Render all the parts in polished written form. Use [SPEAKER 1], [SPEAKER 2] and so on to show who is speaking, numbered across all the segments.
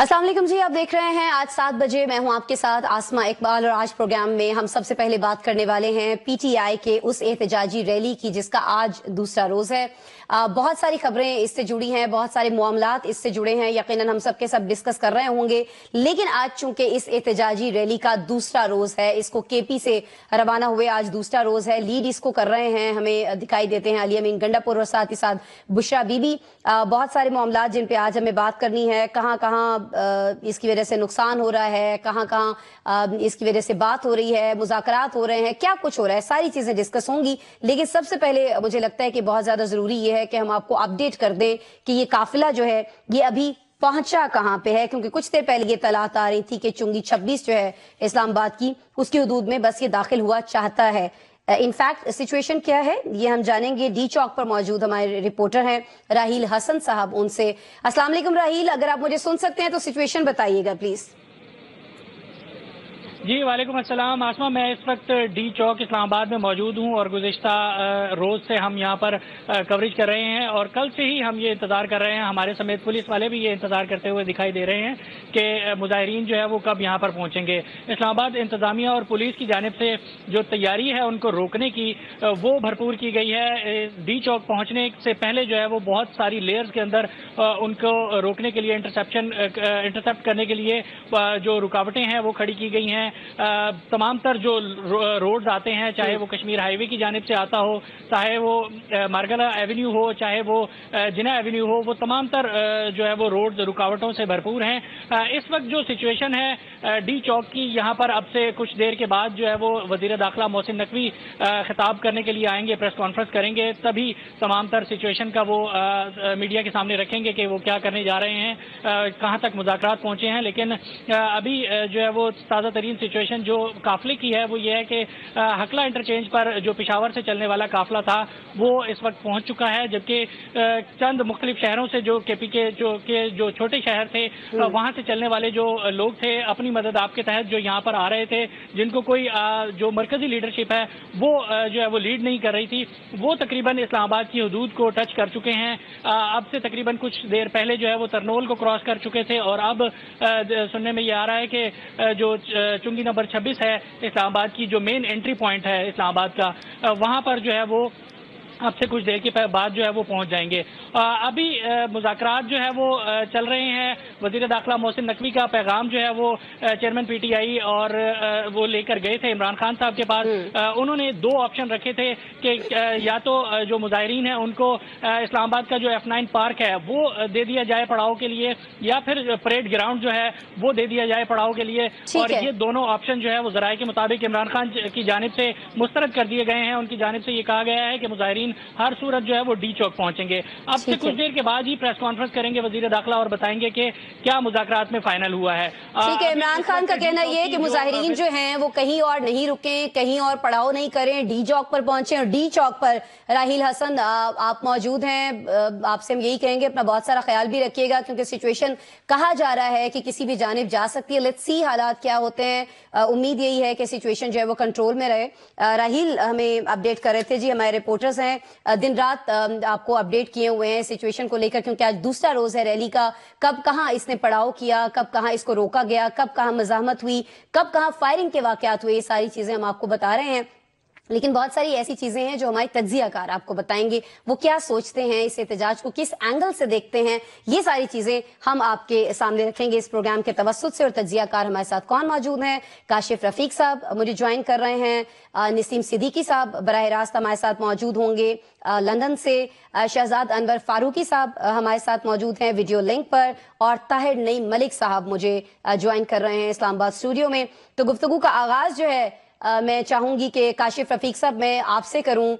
[SPEAKER 1] अस्सलाम वालेकुम जी, आप देख रहे हैं आज 7 बजे। मैं हूं आपके साथ आसमा इकबाल और आज प्रोग्राम में हम सबसे पहले बात करने वाले हैं पीटीआई के उस एहतजाजी रैली की जिसका आज दूसरा रोज है। बहुत सारी खबरें इससे जुड़ी हैं, बहुत सारे मामलात इससे जुड़े हैं, यकीनन हम सबके सब डिस्कस कर रहे होंगे। लेकिन आज चूंकि इस एहतजाजी रैली का दूसरा रोज है, इसको केपी से रवाना हुए आज दूसरा रोज है, लीड इसको कर रहे हैं, हमें दिखाई देते हैं अली अमीन गंडापुर और साथ ही साथ बुशरा बीबी। बहुत सारे मामलात जिन पे आज हमें बात करनी है, कहाँ कहाँ इसकी वजह से नुकसान हो रहा है, कहाँ कहाँ इसकी वजह से बात हो रही है, मुज़ाकरात हो रहे हैं, क्या कुछ हो रहा है, सारी चीजें डिस्कस होंगी। लेकिन सबसे पहले मुझे लगता है कि बहुत ज्यादा जरूरी ये है कि हम आपको अपडेट कर दें कि ये काफिला जो है ये अभी पहुंचा कहां पे है, क्योंकि कुछ देर पहले ये तलात आ रही थी कि चुंगी 26 जो है इस्लामाबाद की, उसकी हदूद में बस ये दाखिल हुआ चाहता है। इनफैक्ट सिचुएशन क्या है ये हम जानेंगे। डी चौक पर मौजूद हमारे रिपोर्टर हैं राहील हसन साहब, उनसे। अस्सलाम वालेकुम राहील, अगर आप मुझे सुन सकते हैं तो सिचुएशन बताइएगा प्लीज।
[SPEAKER 2] जी वालेकुम अस्सलाम आसमा, मैं इस वक्त डी चौक इस्लामाबाद में मौजूद हूं और गुज़िश्ता रोज़ से हम यहां पर कवरेज कर रहे हैं और कल से ही हम ये इंतज़ार कर रहे हैं, हमारे समेत पुलिस वाले भी ये इंतज़ार करते हुए दिखाई दे रहे हैं कि मुजाहिरीन जो है वो कब यहां पर पहुंचेंगे। इस्लामाबाद इंतज़ामिया और पुलिस की जानिब से जो तैयारी है उनको रोकने की वो भरपूर की गई है। डी चौक पहुँचने से पहले जो है वो बहुत सारी लेयर्स के अंदर उनको रोकने के लिए इंटरसेप्ट करने के लिए जो रुकावटें हैं वो खड़ी की गई हैं। तमाम तर जो रोड्स आते हैं, चाहे वो कश्मीर हाईवे की जानिब से आता हो, चाहे वो मार्गला एवेन्यू हो, चाहे वो जिना एवेन्यू हो, वो तमाम तर जो है वो रोड्स रुकावटों से भरपूर हैं। इस वक्त जो सिचुएशन है डी चौक की, यहाँ पर अब से कुछ देर के बाद जो है वो वजीर दाखिला मोहसिन नकवी खिताब करने के लिए आएंगे, प्रेस कॉन्फ्रेंस करेंगे, तभी तमाम तर सिचुएशन का वो मीडिया के सामने रखेंगे कि वो क्या करने जा रहे हैं, कहाँ तक मुज़ाकरात पहुँचे हैं। लेकिन अभी जो है वो ताज़ा तरीन सिचुएशन जो काफिले की है वो ये है कि हकला इंटरचेंज पर जो पेशावर से चलने वाला काफिला था वो इस वक्त पहुंच चुका है, जबकि चंद मुख्तलिफ शहरों से जो केपी के जो छोटे शहर थे वहां से चलने वाले जो लोग थे अपनी मदद आपके तहत जो यहाँ पर आ रहे थे, जिनको कोई जो मरकजी लीडरशिप है वो जो है वो लीड नहीं कर रही थी, वो तकरीबन इस्लामाबाद की हदूद को टच कर चुके हैं। अब से तकरीबन कुछ देर पहले जो है वो तरनोल को क्रॉस कर चुके थे और अब सुनने में ये आ रहा है कि जो चुंगी नंबर 26 है इस्लामाबाद की, जो मेन एंट्री पॉइंट है इस्लामाबाद का, वहां पर जो है वो अब से कुछ देर के बाद जो है वो पहुंच जाएंगे। अभी मुज़ाकरात जो है वो चल रहे हैं। वज़ीर दाखिला मोहसिन नकवी का पैगाम जो है वो चेयरमैन पीटीआई और वो लेकर गए थे इमरान खान साहब के पास। उन्होंने दो ऑप्शन रखे थे कि या तो जो मुजाहिरीन हैं उनको इस्लामाबाद का जो F9 पार्क है वो दे दिया जाए पड़ाव के लिए, या फिर परेड ग्राउंड जो है वो दे दिया जाए पड़ाव के लिए। और ये दोनों ऑप्शन जो है वो ज़राए के मुताबिक इमरान खान की जानिब से मुस्तरद कर दिए गए हैं। उनकी जानिब से ये कहा गया है कि मुजाहिरीन हर सूरत जो है वो डी चौक पहुंचेंगे। अब से कुछ देर के बाद ही प्रेस कॉन्फ्रेंस करेंगे वजीर दाखिला और बताएंगे कि क्या मुज़ाकरात में फाइनल हुआ है।
[SPEAKER 1] ठीक है, इमरान खान का कहना यह है कि मुजाहिरीन जो हैं वो कहीं और नहीं रुके, कहीं और पड़ाव नहीं करें, डी चौक पर पहुंचे। और डी चौक पर राहील हसन आप मौजूद हैं, आपसे हम यही कहेंगे अपना बहुत सारा ख्याल भी रखिएगा, क्योंकि सिचुएशन कहा जा रहा है कि किसी भी जानिब जा सकती है। लेट्स सी हालात क्या होते हैं। उम्मीद यही है कि सिचुएशन जो है वो कंट्रोल में रहे। राहील हमें अपडेट कर रहे थे जी, हमारे रिपोर्टर्स हैं दिन रात आपको अपडेट किए हुए हैं सिचुएशन को लेकर, क्योंकि आज दूसरा रोज है रैली का। कब कहां इसने पड़ाव किया, कब कहां इसको रोका गया, कब कहां मज़ाहमत हुई, कब कहां फायरिंग के वाकयात हुए, ये सारी चीजें हम आपको बता रहे हैं। लेकिन बहुत सारी ऐसी चीजें हैं जो हमारे तज्जियाकार आपको बताएंगे, वो क्या सोचते हैं, इस एहतजाज को किस एंगल से देखते हैं, ये सारी चीजें हम आपके सामने रखेंगे इस प्रोग्राम के तवस्सुत से। और तज्जियाकार हमारे साथ कौन मौजूद हैं? काशिफ रफीक साहब मुझे ज्वाइन कर रहे हैं, नसीम सिद्दीकी साहब बराह रास्त हमारे साथ मौजूद होंगे लंदन से, शहजाद अनवर फारूकी साहब हमारे साथ मौजूद हैं वीडियो लिंक पर, और ताहिर नईम मलिक साहब मुझे ज्वाइन कर रहे हैं इस्लामाबाद स्टूडियो में। तो गुफ्तगू का आगाज जो है मैं चाहूंगी कि काशिफ रफीक साहब मैं आपसे करूं।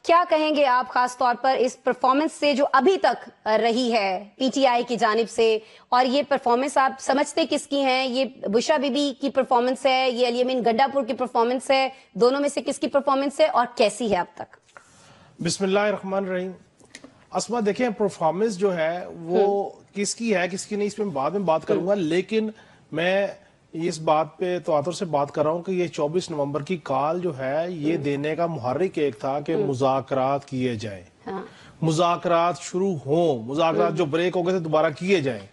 [SPEAKER 1] क्या कहेंगे आप खास तौर पर इस परफॉर्मेंस से जो अभी तक रही है पीटीआई की जानिब से, और ये परफॉर्मेंस आप समझते किसकी है? ये बुशरा बीबी की परफॉर्मेंस है, ये अली अमीन गंडापुर की परफॉर्मेंस है, दोनों में से किसकी परफॉर्मेंस है और कैसी है अब तक?
[SPEAKER 3] बिस्मिल्लाहिर्रहमानिर्रहीम। अस्मा देखें, परफॉर्मेंस जो है वो किसकी है किसकी नहीं, इसमें बाद में बात करूंगा, लेकिन मैं इस बात पे तो आतुर से बात कर रहा हूँ कि ये 24 नवंबर की कॉल जो है ये देने का मुहर्रिक एक था कि मुज़ाकरात किए जाए। مذاکرات شروع ہوں، مذاکرات جو بریک ہو گئے تھے دوبارہ کیے جائیں.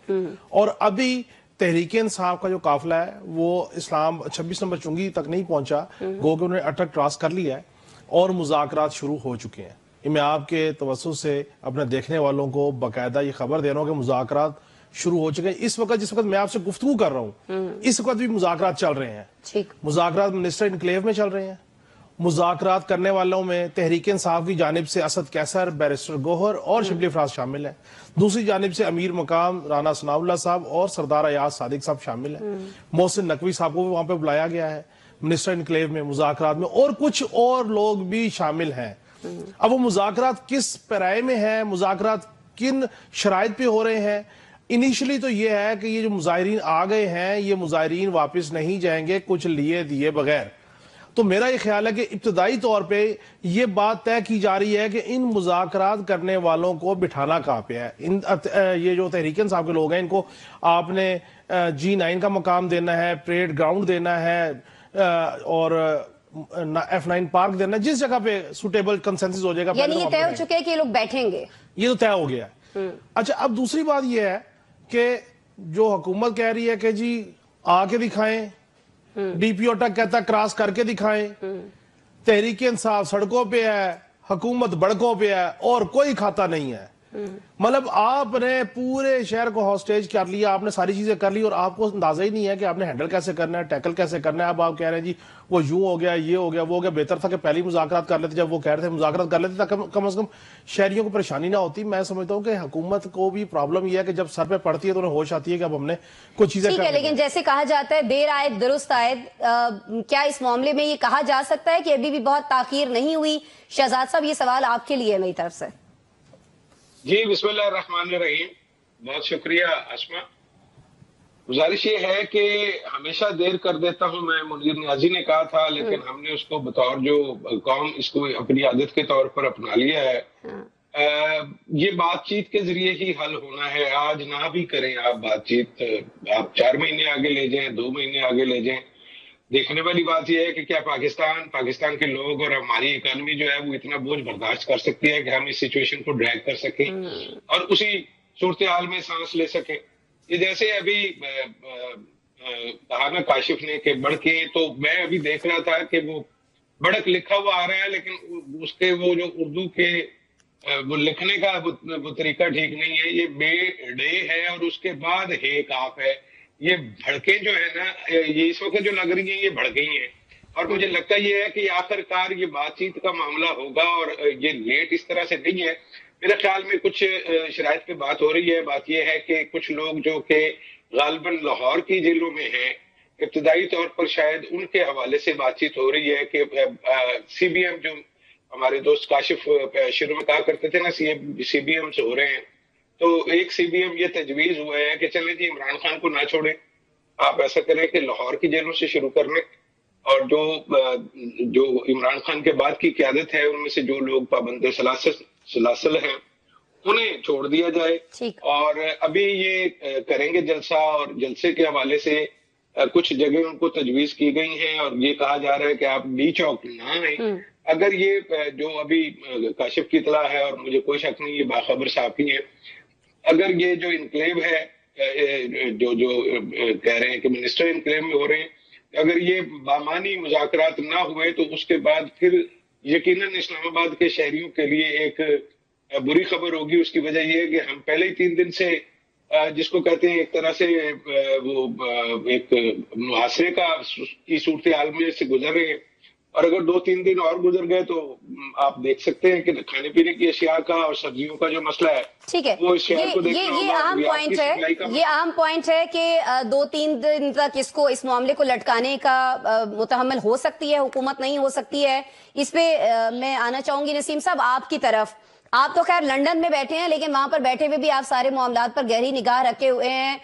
[SPEAKER 3] اور ابھی تحریک انصاف کا جو قافلہ ہے وہ اسلام 26 نمبر چنگی تک نہیں پہنچا، گو کہ انہوں نے اٹک کراس کر لیا ہے اور مذاکرات شروع ہو چکے ہیں. میں آپ کے توسط سے اپنے دیکھنے والوں کو باقاعدہ یہ خبر دے رہا ہوں کہ مذاکرات شروع ہو چکے ہیں. اس وقت جس وقت میں آپ سے گفتگو کر رہا ہوں اس وقت بھی مذاکرات چل رہے ہیں. مذاکرات منسٹر انکلیو میں چل رہے ہیں. مذاکرات کرنے والوں میں تحریک انصاف کی جانب سے اسد کیسر، بیرسٹر گوہر اور شبلی فراز شامل ہیں. دوسری جانب سے امیر مقام رانا ثناء اللہ صاحب اور سردار ایاز صادق صاحب شامل ہیں. محسن نقوی صاحب کو بھی وہاں پہ بلایا گیا ہے منسٹر انکلیو میں مذاکرات میں، اور کچھ اور لوگ بھی شامل ہیں. اب وہ مذاکرات کس پیرائے میں ہیں، مذاکرات کن شرائط پہ ہو رہے ہیں؟ انیشلی تو یہ ہے کہ یہ جو مظاہرین آ گئے ہیں یہ مظاہرین واپس نہیں جائیں گے کچھ لیے دیے بغیر. تو میرا یہ خیال ہے کہ ابتدائی طور پہ یہ بات طے کی جا رہی ہے کہ ان مذاکرات کرنے والوں کو بٹھانا کہاں پہ ہے. یہ جو تحریک انصاف کے لوگ ہیں ان کو آپ نے G9 کا مقام دینا ہے، پریڈ گراؤنڈ دینا ہے اور F9 پارک دینا ہے، جس جگہ پہ سوٹیبل کنسنسس ہو جائے گا.
[SPEAKER 1] یعنی یہ طے ہو چکے ہیں کہ یہ لوگ بیٹھیں گے،
[SPEAKER 3] یہ تو طے ہو گیا ہے. اچھا اب دوسری بات یہ ہے کہ جو حکومت کہہ رہی ہے کہ جی آ کے دکھائیں، ڈی پی او تک کہتا کراس کر کے دکھائیں. تحریک انصاف سڑکوں پہ ہے، حکومت بڑکوں پہ ہے اور کوئی کھاتا نہیں ہے. مطلب آپ نے پورے شہر کو ہاسٹیج کر لیا، آپ نے ساری چیزیں کر لی اور آپ کو اندازہ ہی نہیں ہے کہ آپ نے ہینڈل کیسے کرنا ہے، ٹیکل کیسے کرنا ہے. اب آپ کہہ رہے ہیں جی وہ یوں ہو گیا، یہ ہو گیا، وہ ہو گیا. بہتر تھا کہ پہلی مذاکرات کر لیتے، جب وہ کہہ رہے تھے مذاکرات کر لیتے تاکہ کم از کم شہریوں کو پریشانی نہ ہوتی. میں سمجھتا ہوں کہ حکومت کو بھی پرابلم یہ ہے کہ جب سر پہ پڑتی ہے تو انہیں ہوش آتی ہے کہ اب ہم نے کچھ چیزیں
[SPEAKER 1] ٹھیک ہے. لیکن جیسے کہا جاتا ہے دیر آئے درست آئے، کیا اس معاملے میں یہ کہا جا سکتا ہے کہ ابھی بھی بہت تاخیر نہیں ہوئی؟ شہزاد صاحب یہ سوال آپ کے لیے ہے میری طرف سے.
[SPEAKER 4] جی بسم اللہ الرحمن الرحیم. بہت شکریہ اسما. گزارش یہ ہے کہ ہمیشہ دیر کر دیتا ہوں، میں منیر نیازی نے کہا تھا لیکن ہم نے اس کو بطور جو قوم اس کو اپنی عادت کے طور پر اپنا لیا ہے. یہ بات چیت کے ذریعے ہی حل ہونا ہے. آج نہ بھی کریں آپ بات چیت، آپ 4 مہینے آگے لے جائیں، 2 مہینے آگے لے جائیں. دیکھنے والی بات یہ ہے کہ کیا پاکستان کے لوگ اور ہماری اکانومی جو ہے وہ اتنا بوجھ برداشت کر سکتی ہے کہ ہم اس سچویشن کو ڈریگ کر سکیں اور اسی صورتحال میں سانس لے سکیں. یہ جیسے ابھی کہا نا کاشف نے کہ بڑکے، تو میں ابھی دیکھ رہا تھا کہ وہ بڑک لکھا ہوا آ رہا ہے لیکن اس کے وہ جو اردو کے وہ لکھنے کا وہ طریقہ ٹھیک نہیں ہے. یہ بے ڈے ہے اور اس کے بعد ہے کاف ہے. یہ بھڑکیں جو ہے نا یہ اس وقت جو لگ رہی ہیں یہ بھڑکیں ہیں اور مجھے لگتا یہ ہے کہ آخر کار یہ بات چیت کا معاملہ ہوگا اور یہ لیٹ اس طرح سے نہیں ہے. میرے خیال میں کچھ شرائط پہ بات ہو رہی ہے. بات یہ ہے کہ کچھ لوگ جو کہ غالباً لاہور کی جیلوں میں ہیں، ابتدائی طور پر شاید ان کے حوالے سے بات چیت ہو رہی ہے کہ سی بی ایم جو ہمارے دوست کاشف شروع میں کہا کرتے تھے نا سی بی ایم سے ہو رہے ہیں، تو ایک سی بی ایم یہ تجویز ہوا ہے کہ چلیں جی عمران خان کو نہ چھوڑیں، آپ ایسا کریں کہ لاہور کی جیلوں سے شروع کر لیں اور جو عمران خان کے بعد کی قیادت ہے ان میں سے جو لوگ پابند سلاسل ہیں انہیں چھوڑ دیا جائے. اور ابھی یہ کریں گے جلسہ اور جلسے کے حوالے سے کچھ جگہ ان کو تجویز کی گئی ہیں اور یہ کہا جا رہا ہے کہ آپ ڈی چوک نہ آئیں. اگر یہ جو ابھی کاشف کی اطلاع ہے اور مجھے کوئی شک نہیں یہ باخبر صحافی ہے، اگر یہ جو انکلیو ہے جو کہہ رہے ہیں کہ منسٹر انکلیو میں ہو رہے ہیں، اگر یہ بامانی مذاکرات نہ ہوئے تو اس کے بعد پھر یقیناً اسلام آباد کے شہریوں کے لیے ایک بری خبر ہوگی. اس کی وجہ یہ ہے کہ ہم پہلے ہی 3 دن سے جس کو کہتے ہیں ایک طرح سے وہ ایک محاصرے کی صورتحال میں سے گزر رہے ہیں اور اگر 2-3 دن اور گزر گئے تو آپ دیکھ سکتے ہیں کہ کھانے پینے کی اشیاء کا اور سبزیوں کا جو مسئلہ ہے
[SPEAKER 1] ٹھیک ہے
[SPEAKER 4] وہ اس شہر کو دیکھنا ہوگا.
[SPEAKER 1] یہ اہم پوائنٹ ہے کہ 2-3 دن تک اس معاملے کو لٹکانے کا متحمل ہو سکتی ہے حکومت، نہیں ہو سکتی ہے. اس پہ میں آنا چاہوں گی نسیم صاحب آپ کی طرف. آپ تو خیر لنڈن میں بیٹھے ہیں لیکن وہاں پر بیٹھے ہوئے بھی آپ سارے معاملات پر گہری نگاہ رکھے ہوئے ہیں.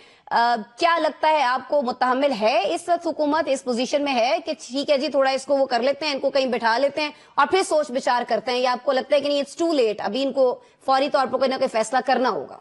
[SPEAKER 1] کیا لگتا ہے آپ کو متحمل ہے اس وقت حکومت اس پوزیشن میں ہے کہ ٹھیک ہے جی تھوڑا اس کو وہ کر لیتے ہیں، ان کو کہیں بٹھا لیتے ہیں اور پھر سوچ بچار کرتے ہیں، یا آپ کو لگتا ہے کہ نہیں اٹس ٹو لیٹ، ابھی ان کو فوری طور پر کوئی نہ کوئی فیصلہ کرنا ہوگا؟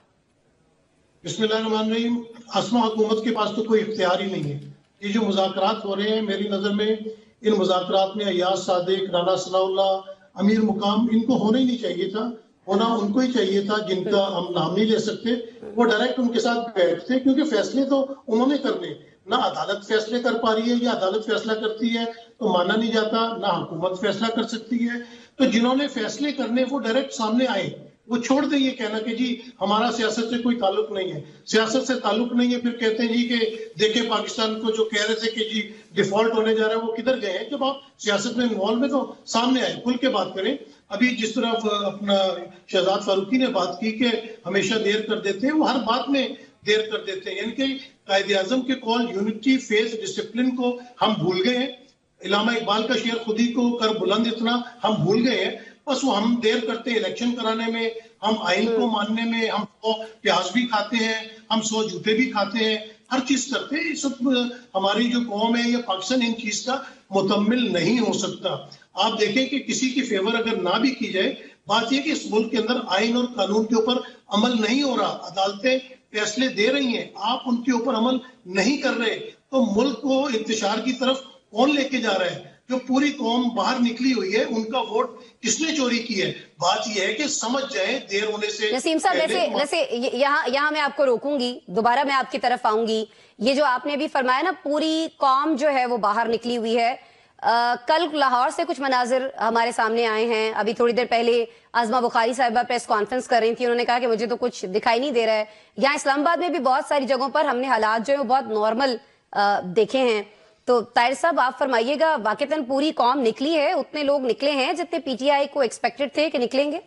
[SPEAKER 5] بسم اللہ الرحمن الرحیم. اسما حکومت کے پاس تو کوئی اختیار ہی نہیں ہے. یہ جو مذاکرات ہو رہے ہیں میری نظر میں ان مذاکرات میں ایاز صادق، رانا ثناء اللہ، امیر مقام ان کو ہونا ہی نہیں چاہیے تھا. होना उनको ही चाहिए था, जिनका हम नाम नहीं ले सकते। वो डायरेक्ट उनके साथ बैठते, क्योंकि फैसले तो उन्होंने करने, ना अदालत फैसले कर पा रही है, या अदालत फैसला करती है तो माना नहीं जाता, ना हुकूमत फैसला कर सकती है। तो जिन्होंने फैसले करने वो डायरेक्ट सामने आए, वो छोड़ दे ये कहना कि जी हमारा सियासत से कोई ताल्लुक नहीं है, सियासत से ताल्लुक नहीं है। फिर कहते हैं जी कि देखे पाकिस्तान को जो कह रहे थे कि जी डिफॉल्ट होने जा रहा है, वो किधर गए हैं? जब आप सियासत में इन्वॉल्व है तो सामने आए, खुल के बात करें। अभी जिस तरह अपना शहजाद फारूकी ने बात की कि हमेशा देर कर देते हैं, वो हर बात में देर कर देते हैं। यानी कि कायदे आजम के कॉल यूनिटी, फेस, डिसिप्लिन को हम भूल गए हैं। इलामा इकबाल का शेर खुदी को कर बुलंद इतना हम भूल गए हैं। बस वो हम देर करते हैं इलेक्शन कराने में, हम आइन को मानने में, हम 100 प्याज भी खाते हैं, हम 100 जूते भी खाते हैं, हर चीज करते हैं। इस हमारी जो कौम है या पाकिस्तान इन चीज का मुतम्मिल नहीं हो सकता। आप देखें कि किसी की फेवर अगर ना भी की जाए, बात यह कि इस मुल्क के अंदर आइन और कानून के ऊपर अमल नहीं हो रहा, अदालतें फैसले दे रही हैं, आप उनके ऊपर अमल नहीं कर रहे, तो मुल्क को इंतशार की तरफ कौन लेके जा रहा है? जो पूरी कौम बाहर निकली हुई है, उनका वोट किसने चोरी की है? बात यह है कि समझ जाए देर होने से।
[SPEAKER 1] नसीम साहब, वैसे यहाँ मैं आपको रोकूंगी, दोबारा मैं आपकी तरफ आऊंगी। ये जो आपने भी फरमाया ना, पूरी कौम जो है वो बाहर निकली हुई है। कल लाहौर से कुछ मनाजिर हमारे सामने आए हैं। अभी थोड़ी देर पहले आजमा बुखारी साहिबा प्रेस कॉन्फ्रेंस कर रही थी, उन्होंने कहा कि मुझे तो कुछ दिखाई नहीं दे रहा है। यहाँ इस्लामाबाद में भी बहुत सारी जगहों पर हमने हालात जो है बहुत नॉर्मल देखे हैं। तो ताहिर साहब आप फरमाइएगा, वाकईतन पूरी कौम निकली है, उतने लोग निकले हैं जितने पीटीआई को एक्सपेक्टेड थे कि निकलेंगे?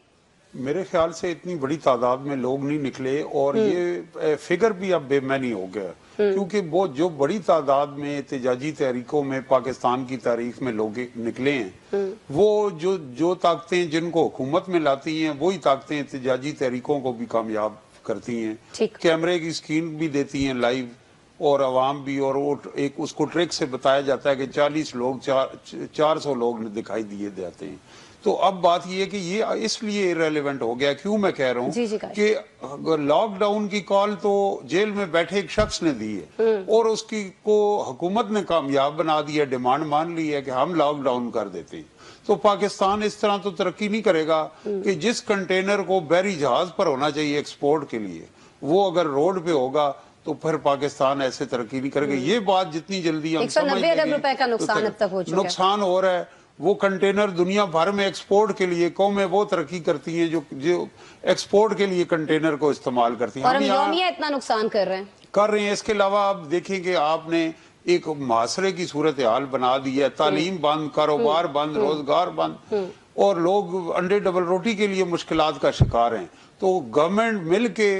[SPEAKER 6] मेरे ख्याल से इतनी बड़ी तादाद में लोग नहीं निकले, और ये फिगर भी अब बेमानी हो गया, क्योंकि वो जो बड़ी तादाद में एहतजाजी तहरीकों में पाकिस्तान की तारीख में लोग निकले हैं, वो जो ताकतें जिनको हुकूमत में लाती हैं, वही ताकतें एहतजाजी तहरीकों को भी कामयाब करती हैं। कैमरे की स्क्रीन भी देती हैं लाइव, और अवाम भी, और वो एक उसको ट्रिक से बताया जाता है कि 40 लोग 400 लोग दिखाई दिए जाते हैं। तो अब बात ये है कि ये इसलिए इररिलेवेंट हो गया। क्यों मैं कह रहा हूँ कि लॉकडाउन की कॉल तो जेल में बैठे एक शख्स ने दी है, और उसकी को हुकूमत ने कामयाब बना दिया, डिमांड मान ली है कि हम लॉकडाउन कर देते हैं। तो पाकिस्तान इस तरह तो तरक्की नहीं करेगा कि जिस कंटेनर को बहरी जहाज पर होना चाहिए एक्सपोर्ट के लिए, वो अगर रोड पे होगा तो फिर पाकिस्तान ऐसे तरक्की नहीं करेगा। ये बात जितनी जल्दी हम
[SPEAKER 1] 190 अरब रुपए का नुकसान अब तक हो चुका है।
[SPEAKER 6] नुकसान हो रहा है। वो कंटेनर दुनिया भर में एक्सपोर्ट के लिए कौमें वो तरक्की करती हैं जो एक्सपोर्ट के लिए कंटेनर को इस्तेमाल करती हैं,
[SPEAKER 1] और हम यौमिया इतना नुकसान कर रहे हैं। इसके
[SPEAKER 6] अलावा आप देखेंगे, आपने एक मुआसरे की सूरत हाल बना दी है, तालीम बंद, कारोबार बंद, रोजगार बंद, और लोग अंडे डबल रोटी के लिए मुश्किलात का शिकार हैं। तो गवर्नमेंट मिल के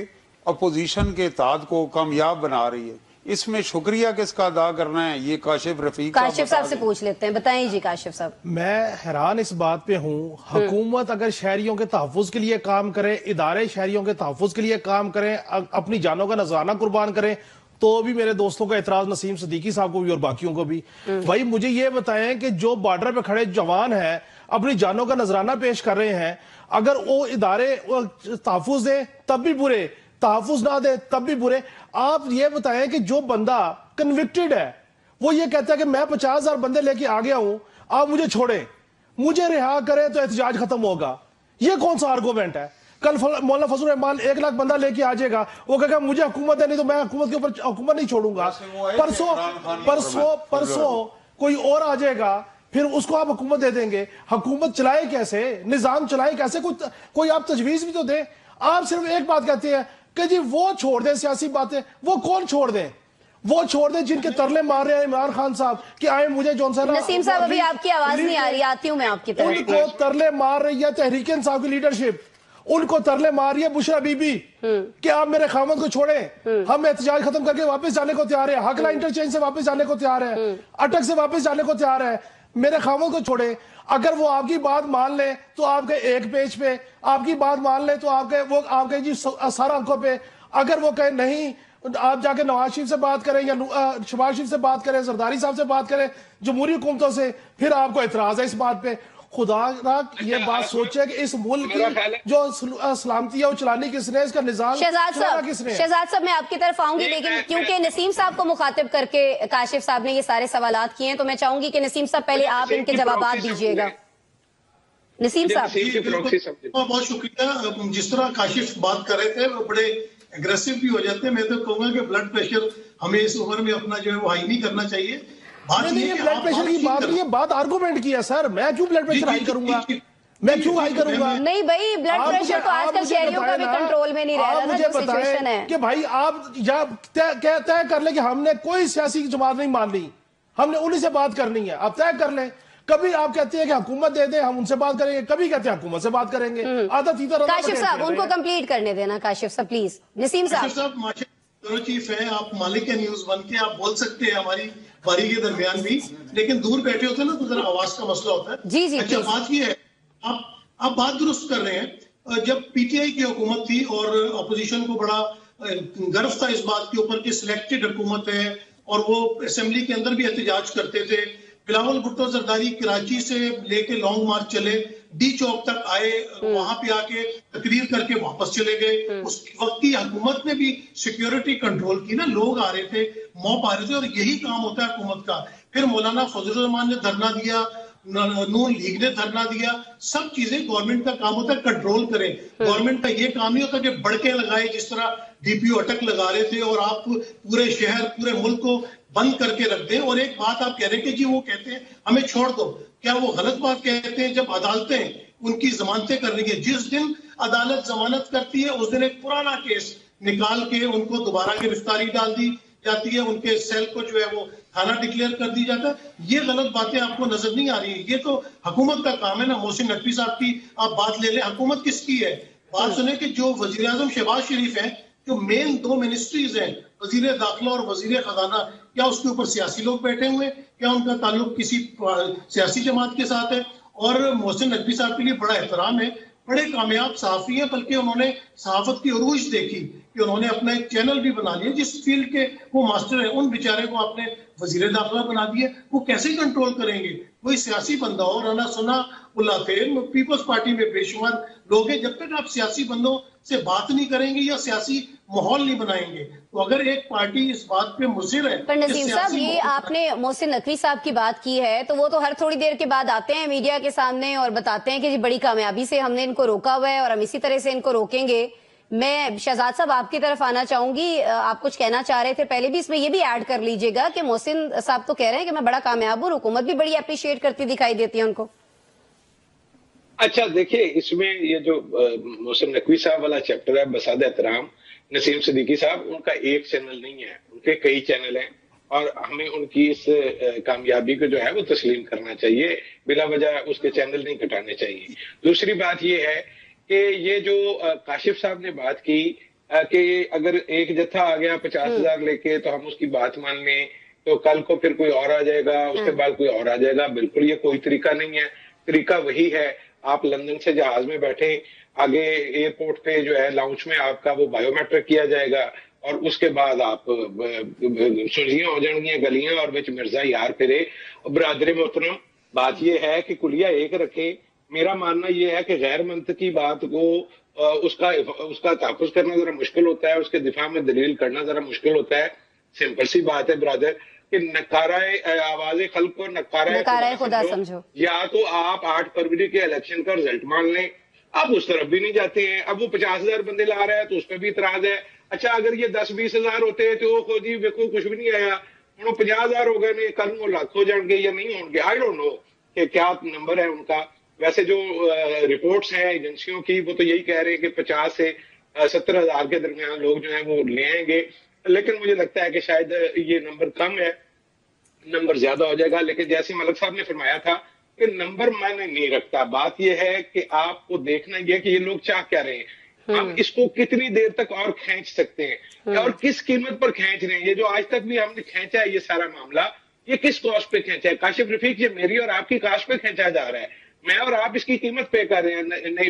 [SPEAKER 6] अपोजिशन के इत्तेहाद को कामयाब बना रही है। इसमें शुक्रिया किसका अदा करना है, ये काशिफ
[SPEAKER 1] साहब से पूछ लेते हैं। बताएं जी काशिफ साहब।
[SPEAKER 3] मैं हैरान इस बात पे हूँ, हुकूमत अगर शहरियों के तहफ़्फ़ुज़ के लिए काम करे, इदारे शहरियों के तहफ़्फ़ुज़ के लिए काम करें, अपनी जानों का नजराना कुर्बान करें, तो भी मेरे दोस्तों का एतराज, नसीम सिद्दीकी साहब को भी और बाकियों को भी। भाई मुझे ये बताएं कि जो बॉर्डर पे खड़े जवान हैं, अपनी जानों का नजराना पेश कर रहे हैं, अगर वो इदारे तहफ़्फ़ुज़ दे तब भी बुरे, तहफ़्फ़ुज़ ना दे तब भी बुरे। आप ये बताएं कि जो बंदा कन्विक्टेड है, वो ये कहता है कि मैं 50,000 बंदे लेके आ गया हूं, आप मुझे छोड़ें, मुझे रिहा करें तो एहतजाज खत्म होगा, ये कौन सा आर्गूमेंट है? कल मौलाना फजल रहमान 1 लाख बंदा लेके आ जाएगा, वो कहेगा मुझे हुकूमत है, नहीं तो मैं हुकूमत के ऊपर हुकूमत नहीं छोड़ूंगा। परसों कोई और आ जाएगा, फिर उसको आप हुकूमत दे देंगे। हुकूमत चलाए कैसे, निजाम चलाए कैसे? कोई आप तजवीज भी तो दे। आप सिर्फ एक बात कहते हैं कि जी वो छोड़ दें सियासी बातें। वो कौन छोड़ दें? वो छोड़ दें जिनके तरले मार रहे हैं इमरान खान साहब कि आए मुझे जौन सा।
[SPEAKER 1] नसीम साहब अभी आपकी आवाज नहीं आ रही, आती हूं मैं आपकी तरफ।
[SPEAKER 3] उनको तरले मार रही है तहरीक इंसाफ की लीडरशिप, उनको तरले मार रही है बुशरा बीबी कि आप मेरे खामद को छोड़ें, हम एहतजाज खत्म करके वापस जाने को तैयार है, हकला इंटरचेंज से वापस जाने को तैयार है, अटक से वापस जाने को तैयार है, मेरे खामद को छोड़े। अगर वो आपकी बात मान ले तो आपके एक पेज पे, आपकी बात मान ले तो आपके जी सारा आंखों पे। अगर वो कहे नहीं, आप जाके नवाज शरीफ से बात करें या शहबाज शरीफ से बात करें, जरदारी साहब से बात करें, जमहूरी हुकूमतों से, फिर आपको एतराज है इस बात पे। खुदा ये बात सोचे कि इस मुल्क की जो सलामती है वो चलाने किसने, इसका निजाम चलाना किसने?
[SPEAKER 1] शहजाद साहब मैं आपकी तरफ आऊंगी, लेकिन क्योंकि नसीम साहब को मुखातिब करके काशिफ साहब ने ये सारे सवालात किए हैं, तो मैं चाहूंगी कि नसीम साहब पहले आप इनके जवाब दीजिएगा। नसीम साहब,
[SPEAKER 4] नसीम की प्रॉक्सी समझे।
[SPEAKER 5] बहुत शुक्रिया। जिस तरह काशिफ बात कर रहे थे वो बड़े एग्रेसिव भी हो जाते हैं। मैं तो कहूंगा कि ब्लड प्रेशर हमें इस उम्र में अपना जो है वो हाई नहीं करना चाहिए। बात
[SPEAKER 3] नहीं,
[SPEAKER 5] ये
[SPEAKER 3] ये
[SPEAKER 5] कि
[SPEAKER 3] ब्लड
[SPEAKER 5] आप
[SPEAKER 3] प्रेशर की बात नहीं है, बात आर्गुमेंट की है सर। मैं क्यों ब्लड प्रेशर हाई करूंगा? मैं क्यों हाई करूंगा?
[SPEAKER 1] नहीं भाई, ब्लड प्रेशर तो आजकल शहरियों का भी कंट्रोल में नहीं रह रहा ना, जो सिचुएशन है।
[SPEAKER 3] कि भाई आप तय कर ले कि हमने कोई सियासी जमात नहीं माननी, हमने उन्हीं से बात करनी है, आप तय कर ले। कभी आप कहते हैं कि हुकूमत दे दे, हम उनसे बात करेंगे, कभी कहते हैं हुकूमत से बात करेंगे। आधा तीतर
[SPEAKER 1] काशिफ साहब, उनको कंप्लीट करने देना। काशिफ साहब प्लीज। नसीम साहब,
[SPEAKER 5] ब्यूरो चीफ है, आप मालिक है न्यूज वन के, आप बोल सकते हैं हमारी बारी के दरमियान भी, लेकिन दूर बैठे होते हैं ना तो जरा आवाज का मसला होता है।
[SPEAKER 1] जी जी,
[SPEAKER 5] अच्छा, बात ये है, आप बात दुरुस्त कर रहे हैं। जब पीटीआई की हुकूमत थी और अपोजिशन को बड़ा गर्व था इस बात के ऊपर कि सिलेक्टेड हुकूमत है और वो असेंबली के अंदर भी एहतजाज करते थे। बिलावल भुट्टो जरदारी कराची से लेके लॉन्ग मार्च चले, डी चौक तक आए, वहां पे आके तकरीर करके वापस चले गए। उस वक्त की हुकूमत ने भी सिक्योरिटी कंट्रोल की ना, लोग आ रहे थे, मॉब आ रहे थे, और यही काम होता है हुकूमत का। फिर मौलाना फजलुर रहमान ने धरना दिया, नून लीग ने धरना दिया। सब चीजें गवर्नमेंट का काम होता है कंट्रोल करें। गवर्नमेंट का ये काम नहीं होता कि बड़के लगाए, जिस तरह डीपीओ अटक लगा रहे थे, और आप पूरे शहर पूरे मुल्क को बंद करके रख दें। और एक बात आप कह रहे हैं कि जी वो कहते हैं हमें छोड़ दो, क्या वो गलत बात कहते हैं? जब अदालतें उनकी जमानतें कर रही है, जिस दिन अदालत जमानत करती है उस दिन एक पुराना केस निकाल के उनको दोबारा गिरफ्तारी डाल दी जाती है, उनके सेल को जो है वो थाना डिक्लेयर कर दी जाता है। ये गलत बातें आपको नजर नहीं आ रही है? ये तो हुकूमत का काम है ना। मोहसिन नकवी साहब की आप बात ले लें, हुकूमत किसकी है? बात सुने कि जो वजीर आजम शहबाज शरीफ है, जो मेन दो मिनिस्ट्रीज हैं, वजीर दाखिला और वजीर खजाना, क्या उसके ऊपर सियासी लोग बैठे हुए? क्या उनका ताल्लुक किसी सियासी जमात के साथ है? और मोहसिन नकवी साहब के लिए बड़ा एहतराम है, बड़े कामयाब सहाफी हैं, बल्कि उन्होंने सहाफत की उरूज देखी कि उन्होंने अपना एक चैनल भी बना लिया, जिस फील्ड के वो मास्टर हैं। उन बेचारे को आपने वजीर दाखिला बना दिए, वो कैसे कंट्रोल करेंगे? कोई सियासी बंदा हो, राना सुना उल्ला थे, पीपल्स पार्टी में बेशुमार लोग हैं। जब तक आप सियासी बंदों से बात नहीं करेंगे या सियासी माहौल नहीं बनाएंगे, तो अगर एक पार्टी इस बात पे मुसिर है।
[SPEAKER 1] पर नसीम साहब, ये आपने मोहसिन नकवी साहब की बात की है, तो वो तो हर थोड़ी देर के बाद आते हैं मीडिया के सामने और बताते हैं कि जी बड़ी कामयाबी से हमने इनको रोका हुआ है और हम इसी तरह से इनको रोकेंगे। मैं शहजाद साहब आपकी तरफ आना चाहूंगी, आप कुछ कहना चाह रहे थे पहले भी, इसमें ये भी ऐड कर लीजिएगा कि मोहसिन साहब तो कह रहे हैं कि मैं बड़ा कामयाब हूँ, हुकूमत भी बड़ी अप्रिशिएट करती दिखाई देती है उनको।
[SPEAKER 4] अच्छा देखिए, इसमें ये जो मोहसिन नकवी साहब वाला चैप्टर है, बसाद एहतराम नसीम सिद्दीकी साहब, उनका एक चैनल नहीं है, उनके कई चैनल हैं, और हमें उनकी इस कामयाबी को जो है वो तस्लीम करना चाहिए, बिला वजह उसके चैनल नहीं कटाने चाहिए। दूसरी बात ये है कि ये जो काशिफ साहब ने बात की कि अगर एक जत्था आ गया 50,000 लेके तो हम उसकी बात मान लें, तो कल को फिर कोई और आ जाएगा, उसके बाद कोई और आ जाएगा। बिल्कुल ये कोई तरीका नहीं है। तरीका वही है, आप लंदन से जहाज में बैठे, आगे एयरपोर्ट पे जो है लाउंज में आपका वो बायोमेट्रिक किया जाएगा, और उसके बाद आप सुर्जियां हो जाएंगी गलियां और विच मिर्जा यार फिरे। बरादरे मोहतरम, बात ये है कि कुलिया एक रखे। मेरा मानना यह है कि गैर मंतकी बात को उसका तहफ़्फ़ुज़ करना जरा मुश्किल होता है, उसके दिफा में दलील करना जरा मुश्किल होता है। सिंपल सी बात है ब्रदर कि नकाराए आवाज़े खल्क को नकाराए खुदा समझो। या तो आप 8 फरवरी के इलेक्शन का रिजल्ट मान लें, आप उस तरफ भी नहीं जाते हैं। अब वो 50,000 बंदे ला रहा है तो उस पर भी इतराज है। अच्छा, अगर ये 10-20 हजार होते हैं तो वो जी देखो कुछ भी नहीं आया, 50,000 हो गए, नहीं कल वो लाख हो जाएंगे या नहीं होंगे, आई डोंट नो कि क्या नंबर है उनका। वैसे जो रिपोर्ट्स हैं एजेंसियों की, वो तो यही कह रहे हैं कि 50 से 70 हजार के दरमियान लोग जो है वो ले आएंगे, लेकिन मुझे लगता है कि शायद ये नंबर कम है, नंबर ज्यादा हो जाएगा। लेकिन जैसे मलिक साहब ने फरमाया था कि नंबर मायने नहीं रखता, बात यह है कि आपको देखना यह कि ये लोग चाह क्या रहे हैं, हम इसको कितनी देर तक और खींच सकते हैं और किस कीमत पर खींच रहे हैं। ये जो आज तक भी हमने खींचा है ये सारा मामला, ये किस कॉस्ट पे खींचा है? काशिफ रफीक, ये मेरी और आपकी कॉस्ट पे खींचा जा रहा है, मैं और आप इसकी कीमत पे कर रहे हैं, नहीं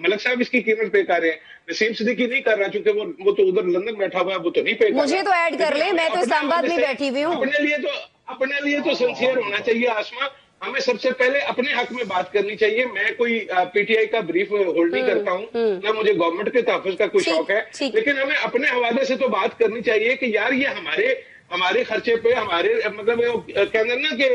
[SPEAKER 4] मलिक साहब इसकी कीमत पे कर रहे हैं, नसीम सिद्दीकी नहीं कर रहा, चूंकि वो तो उधर लंदन बैठा हुआ है, वो तो नहीं पे कर रहा।
[SPEAKER 1] मुझे तो ऐड कर ले, मैं तो इस्लामाबाद में बैठी हुई हूँ।
[SPEAKER 4] अपने लिए तो सिंसियर होना चाहिए आसमा। हमें सबसे पहले अपने हक में बात करनी चाहिए। मैं कोई पीटीआई का ब्रीफ होल्ड नहीं करता हूँ, ना मुझे गवर्नमेंट के तहफ़्फ़ुज़ का कोई शौक है, लेकिन हमें अपने हवाले से तो बात करनी चाहिए कि यार ये हमारे खर्चे पे, हमारे मतलब कहते हैं ना कि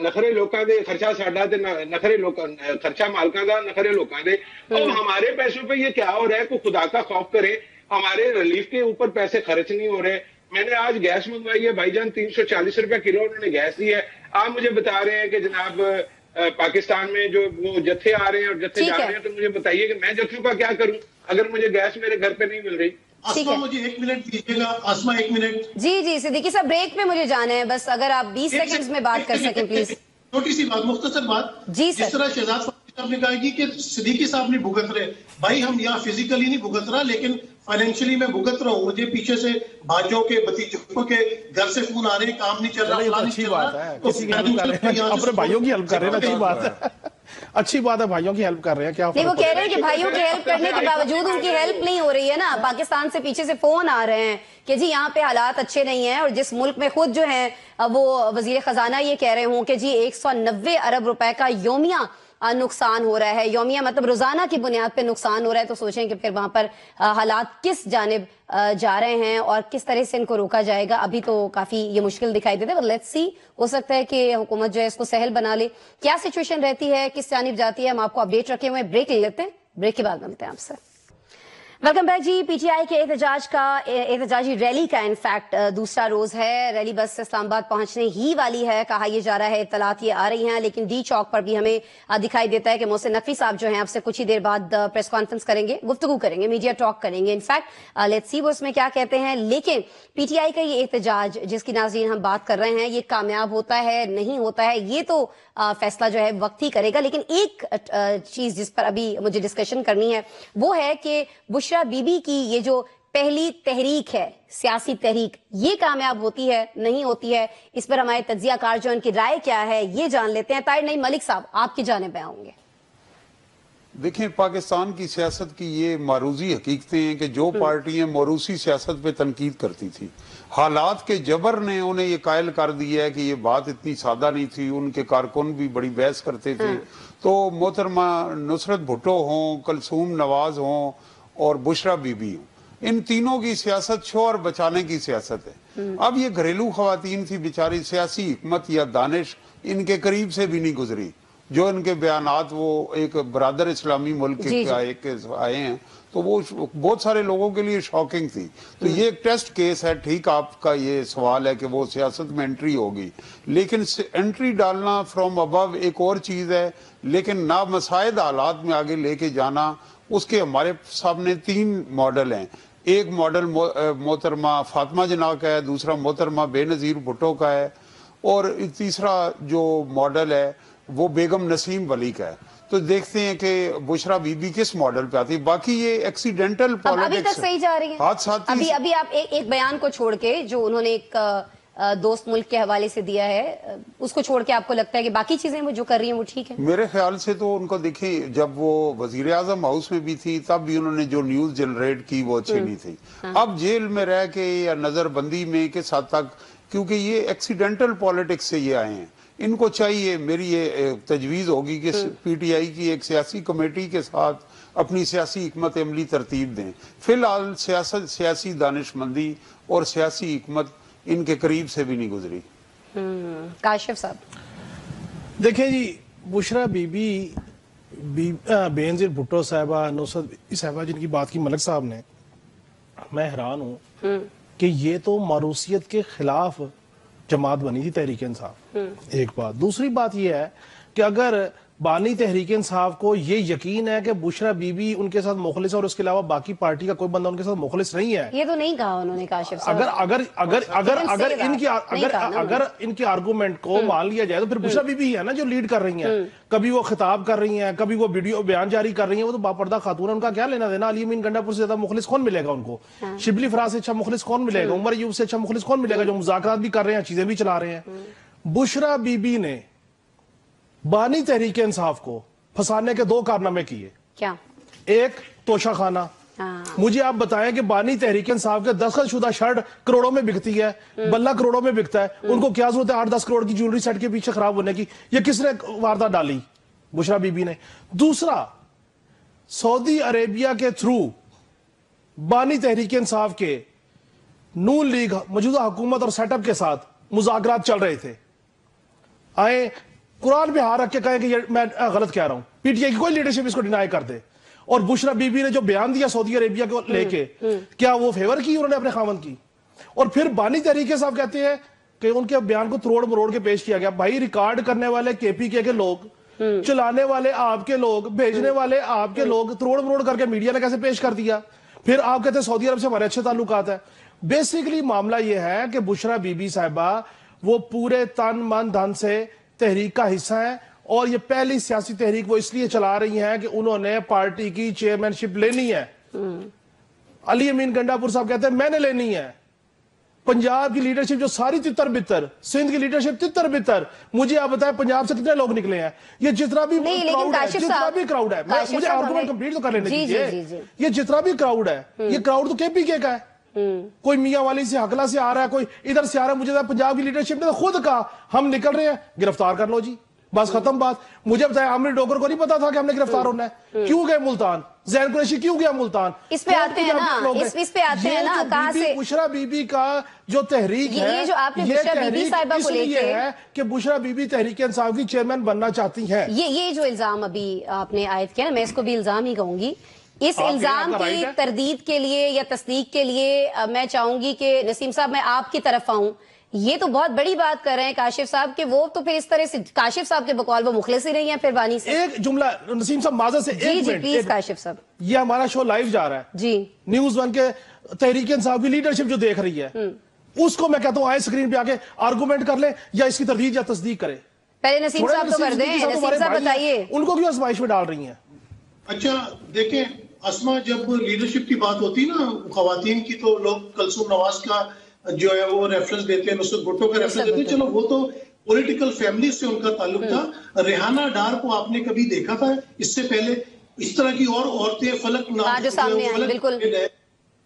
[SPEAKER 4] ਨਖਰੇ ਲੋਕਾਂ ਦੇ ਖਰਚਾ ਸਾਡਾ ਤੇ ਨਖਰੇ ਲੋਕਾਂ ਖਰਚਾ ਮਾਲਕਾਂ ਦਾ ਨਖਰੇ ਲੋਕਾਂ ਦੇ अब हमारे पैसों पे ये क्या हो रहा है कोई खुदा का खौफ करे हमारे रिलीफ के ऊपर पैसे खर्च नहीं हो रहे मैंने आज गैस मंगवाई है भाईजान 340 रुपए किलो उन्होंने गैस दी है आप मुझे बता रहे हैं कि जनाब पाकिस्तान में जो वो जत्थे आ रहे हैं और जत्थे जा रहे हैं तो मुझे बताइए कि मैं जत्थों का क्या करूं अगर मुझे गैस मेरे घर पे नहीं मिल रही
[SPEAKER 5] आसमा मुझे 1 मिनट दीजिएगा आसमा 1 मिनट
[SPEAKER 1] जी सिद्दीकी साहब ब्रेक पे मुझे जाना है बस अगर आप 20 सेकंड्स में बात कर सकें प्लीज
[SPEAKER 5] छोटी सी बात मुख्तसर बात
[SPEAKER 1] जी
[SPEAKER 5] जिस तरह शहजाद साहब ने कहा कि सिद्दीकी साहब नहीं भुगत रहे भाई हम यहाँ फिजिकली नहीं भुगत रहा लेकिन फाइनेंशियली मैं भुगत रहा हूँ मुझे पीछे से भाइयों के भतीजों के घर से फोन आ रहे हैं काम नहीं चल रहा
[SPEAKER 3] अच्छी बात है किसी की हेल्प कर रहे हैं अपने भाइयों की हेल्प कर रहे हैं अच्छी बात है अच्छी बात है भाइयों की हेल्प कर रहे हैं क्या
[SPEAKER 1] नहीं वो कह रहे हैं कि भाइयों की हेल्प करने के बावजूद उनकी हेल्प नहीं हो रही है ना पाकिस्तान से पीछे से फोन आ रहे हैं कि जी यहाँ पे हालात अच्छे नहीं हैं और जिस मुल्क में खुद जो है वो वजीर खजाना ये कह रहे हों कि जी 190 अरब रुपए का योमिया नुकसान हो रहा है योमिया मतलब रोजाना की बुनियाद पे नुकसान हो रहा है तो सोचें कि फिर वहां पर हालात किस जानिब जा रहे हैं और किस तरह से इनको रोका जाएगा अभी तो काफी ये मुश्किल दिखाई देता है बट लेट्स सी हो सकता है कि हुकूमत जो है इसको सहल बना ले क्या सिचुएशन रहती है किस जानिब जाती है हम आपको अपडेट रखे हुए ब्रेक ले लेते हैं ब्रेक के बाद मिलते हैं आपसे वेलकम बैक जी पीटीआई के एहतजाजी रैली का इनफैक्ट दूसरा रोज है रैली बस इस्लामाबाद पहुंचने ही वाली है कहा यह जा रहा है इत्तलात ये आ रही हैं लेकिन डी चौक पर भी हमें दिखाई देता है कि मोहसिन नकवी साहब जो हैं आपसे कुछ ही देर बाद प्रेस कॉन्फ्रेंस करेंगे गुफ्तगू करेंगे मीडिया टॉक करेंगे इनफैक्ट लेट्स सी वो इसमें क्या कहते हैं लेकिन पीटीआई का ये एहतजाज जिसकी नाज़रीन हम बात कर रहे हैं ये कामयाब होता है नहीं होता है ये तो फैसला जो है वक्त ही करेगा लेकिन एक चीज जिस पर अभी मुझे डिस्कशन करनी है वो है कि बुशरा बीबी की ये जो पहली तहरीक है सियासी तहरीक ये कामयाब होती है नहीं होती है इस पर हमारे तज्जियाकार जो उनकी राय क्या है ये जान लेते हैं ताहिर नईम मलिक साहब आपकी जानिब पे आऊंगे
[SPEAKER 6] देखें पाकिस्तान की सियासत की ये मारूजी हकीकतें हैं कि जो पार्टियां मारूसी सियासत पे तनकीद करती थी हालात के जबर ने उन्हें ये कायल कर दिया है कि ये बात इतनी सादा नहीं थी उनके कारकुन भी बड़ी बहस करते थे तो मोहतरमा नुसरत भुट्टो हों कलसूम नवाज हों और बुशरा बीबी हों इन तीनों की सियासत शोहर बचाने की सियासत है अब ये घरेलू खवातीन थी बेचारी सियासी हिकमत या दानिश इनके करीब से भी नहीं गुजरी जो इनके बयानात वो एक बरादर इस्लामी मुल्क के आए हैं तो वो बहुत सारे लोगों के लिए शॉकिंग थी तो ये एक टेस्ट केस है ठीक आपका ये सवाल है कि वो सियासत में एंट्री होगी लेकिन एंट्री डालना फ्रॉम अबव एक और चीज है लेकिन नामसाइद हालात में आगे लेके जाना उसके हमारे सामने 3 मॉडल हैं एक मॉडल मोहतरमा फातिमा जना का है दूसरा मोहतरमा बेनजीर भुट्टो का है और तीसरा जो मॉडल है वो बेगम नसीम वली का है तो देखते हैं कि बुशरा बीबी किस मॉडल पे आती है बाकी ये एक्सीडेंटल पॉलिटिक्स
[SPEAKER 1] अभी तक सही जा रही है अभी आप एक बयान को छोड़ के जो उन्होंने एक दोस्त मुल्क के हवाले से दिया है उसको छोड़ के आपको लगता है कि बाकी चीजें वो जो कर रही हैं वो ठीक है
[SPEAKER 6] मेरे ख्याल से तो उनको देखिए जब वो वजीर आजम हाउस में भी थी तब भी उन्होंने जो न्यूज जनरेट की वो अच्छी नहीं थी अब जेल में रह के या नजरबंदी में किस हद तक क्योंकि ये एक्सीडेंटल पॉलिटिक्स से ये आए हैं इनको चाहिए मेरी ये तजवीज़ होगी कि पीटीआई की एक सियासी कमेटी के साथ अपनी सियासी हिकमत अमली तरतीब दें फिलहाल सियासी दानिशमंदी और सियासी हिकमत इनके करीब से भी नहीं गुजरी
[SPEAKER 1] काशिफ साहब
[SPEAKER 3] देखिए जी बुशरा बीबी बेनजीर भुट्टो साहबा नुसरत साहबा जिनकी बात की मलिक साहब ने मैं हैरान हूं कि ये तो मारूसियत के खिलाफ जमात बनी थी तहरीक इंसाफ एक बात दूसरी बात यह है कि अगर बानी तहरीक इंसाफ को ये यकीन है कि बुशरा बीबी उनके साथ मुखलिस और उसके अलावा बाकी पार्टी का कोई बंदा उनके साथ मुखलिस नहीं है
[SPEAKER 1] ये तो नहीं कहा उन्होंने काशिफ साहब
[SPEAKER 3] अगर इनकी आर्गूमेंट को मान लिया जाए तो फिर बुशरा बीबी है ना जो लीड कर रही हैं कभी वो खिताब कर रही हैं कभी वो वीडियो बयान जारी कर रही हैं वो तो बापर्दा खातून है उनका क्या लेना देना अली अमीन गंडापुर से ज्यादा मुखलिस कौन मिलेगा उनको शिबली फराज से अच्छा मुखलिस कौन मिलेगा उमर अयूब से अच्छा मुखलिस कौन मिलेगा जो मुज़ाकरात भी कर रहे हैं चीजें भी चला रहे हैं बुशरा बीबी ने बानी तहरीक इंसाफ को फंसाने के 2 कारनामे किए
[SPEAKER 1] क्या
[SPEAKER 3] एक तोशा खाना मुझे आप बताएं कि बानी तहरीक इंसाफ के दस्तखतशुदा शर्ट करोड़ों में बिकती है बल्ला करोड़ों में बिकता है उनको क्या जरूरत है 8-10 करोड़ की ज्वेलरी सेट के पीछे खराब होने की ये किसने वारदात डाली बुशरा बीबी ने दूसरा सऊदी अरेबिया के थ्रू बानी तहरीक इंसाफ के नून लीग मौजूदा हुकूमत और सेटअप के साथ मुज़ाकरात चल रहे थे आए कुरान पे हाथ रख के कहें कि ये मैं गलत कह रहा हूं, पीटीआई की कोई लीडरशिप इसको डिनाई कर दे। और बुशरा बीबी ने जो बयान दिया सऊदी अरेबिया को लेके, क्या वो फेवर की उन्होंने अपने खामन की? और फिर बानी तरीके साहब कहते हैं कि उनके बयान को तोड़ मरोड़ के पेश किया गया। भाई रिकॉर्ड करने वाले केपीके के लोग, चलाने वाले आपके लोग, भेजने वाले आपके लोग, तोड़ मरोड़ करके मीडिया ने कैसे पेश कर दिया? फिर आप कहते हैं सऊदी अरब से हमारे अच्छे ताल्लुकात है। बेसिकली मामला यह है कि बुशरा बीबी साहिबा वो पूरे तन मन धन से तहरीक का हिस्सा है, और ये पहली सियासी तहरीक वो इसलिए चला रही हैं कि उन्होंने पार्टी की चेयरमैनशिप लेनी है। अली अमीन गंडापुर साहब कहते हैं मैंने लेनी है। पंजाब की लीडरशिप जो सारी तितर बितर, सिंध की लीडरशिप तितर बितर, मुझे आप बताएं पंजाब से कितने लोग निकले हैं? ये जितना भी क्राउड है, जितना भी क्राउड है, मुझे आर्गुमेंट कंप्लीट तो कर लेने दीजिए। ये जितना भी क्राउड है, ये क्राउड तो केपीके का है। कोई मियां वाली से, हकला से आ रहा है, कोई इधर से आ रहा है। मुझे पंजाब की लीडरशिप ने तो खुद कहा हम निकल रहे हैं, गिरफ्तार कर लो जी, बस खत्म बात। मुझे बताया आमिर डोगर को नहीं पता था कि हमने गिरफ्तार होना है। क्यों गए मुल्तान? ज़ैन कुरैशी क्यों गया मुल्तान?
[SPEAKER 1] इस पे आते हैं ना, इस पे आते हैं ना, कहां से
[SPEAKER 3] बुशरा बीबी का जो तहरीक है,
[SPEAKER 1] ये जो आपने बुशरा बीबी साहिबा को लेके
[SPEAKER 3] है कि बुशरा बीबी तहरीक इंसाफ की चेयरमैन बनना चाहती हैं।
[SPEAKER 1] ये जो इल्जाम अभी आपने आयद किया, मैं इसको भी इल्जाम ही कहूंगी। इस इल्जाम की तरदीद के लिए या तस्दीक के लिए मैं चाहूंगी कि नसीम साहब मैं आपकी तरफ आऊं। ये तो बहुत बड़ी बात कर रहे हैं काशिफ साहब के, वो तो फिर इस तरह से काशिफ साहब के बकौल वो मुखलिस ही नहीं है फिर बानी से।
[SPEAKER 3] एक जुमला नसीम साहब माजर से,
[SPEAKER 1] जी जी प्लीज काशिफ साहब।
[SPEAKER 3] ये हमारा शो लाइव जा रहा है
[SPEAKER 1] जी,
[SPEAKER 3] न्यूज़ वन के तहरीक इंसाफ की लीडरशिप जो देख रही है, उसको मैं कहता हूं आए स्क्रीन पे आके आर्गुमेंट कर ले, या इसकी तरदीद या तस्दीक करे।
[SPEAKER 1] पहले नसीम साहब तो कर दें। नसीम साहब बताइए,
[SPEAKER 3] उनको क्यों आजमाइश में डाल रही हैं?
[SPEAKER 5] अच्छा देखें अस्मा, जब लीडरशिप की बात होती है ना खवातीन की, तो लोग कलसूम नवाज का जो है वो रेफरेंस देते हैं, नुसरत भुट्टो का रेफरेंस देते हैं। चलो वो तो पॉलिटिकल फैमिली से उनका ताल्लुक था। रेहाना डार को आपने कभी देखा था इससे पहले? इस तरह की और औरतें फलक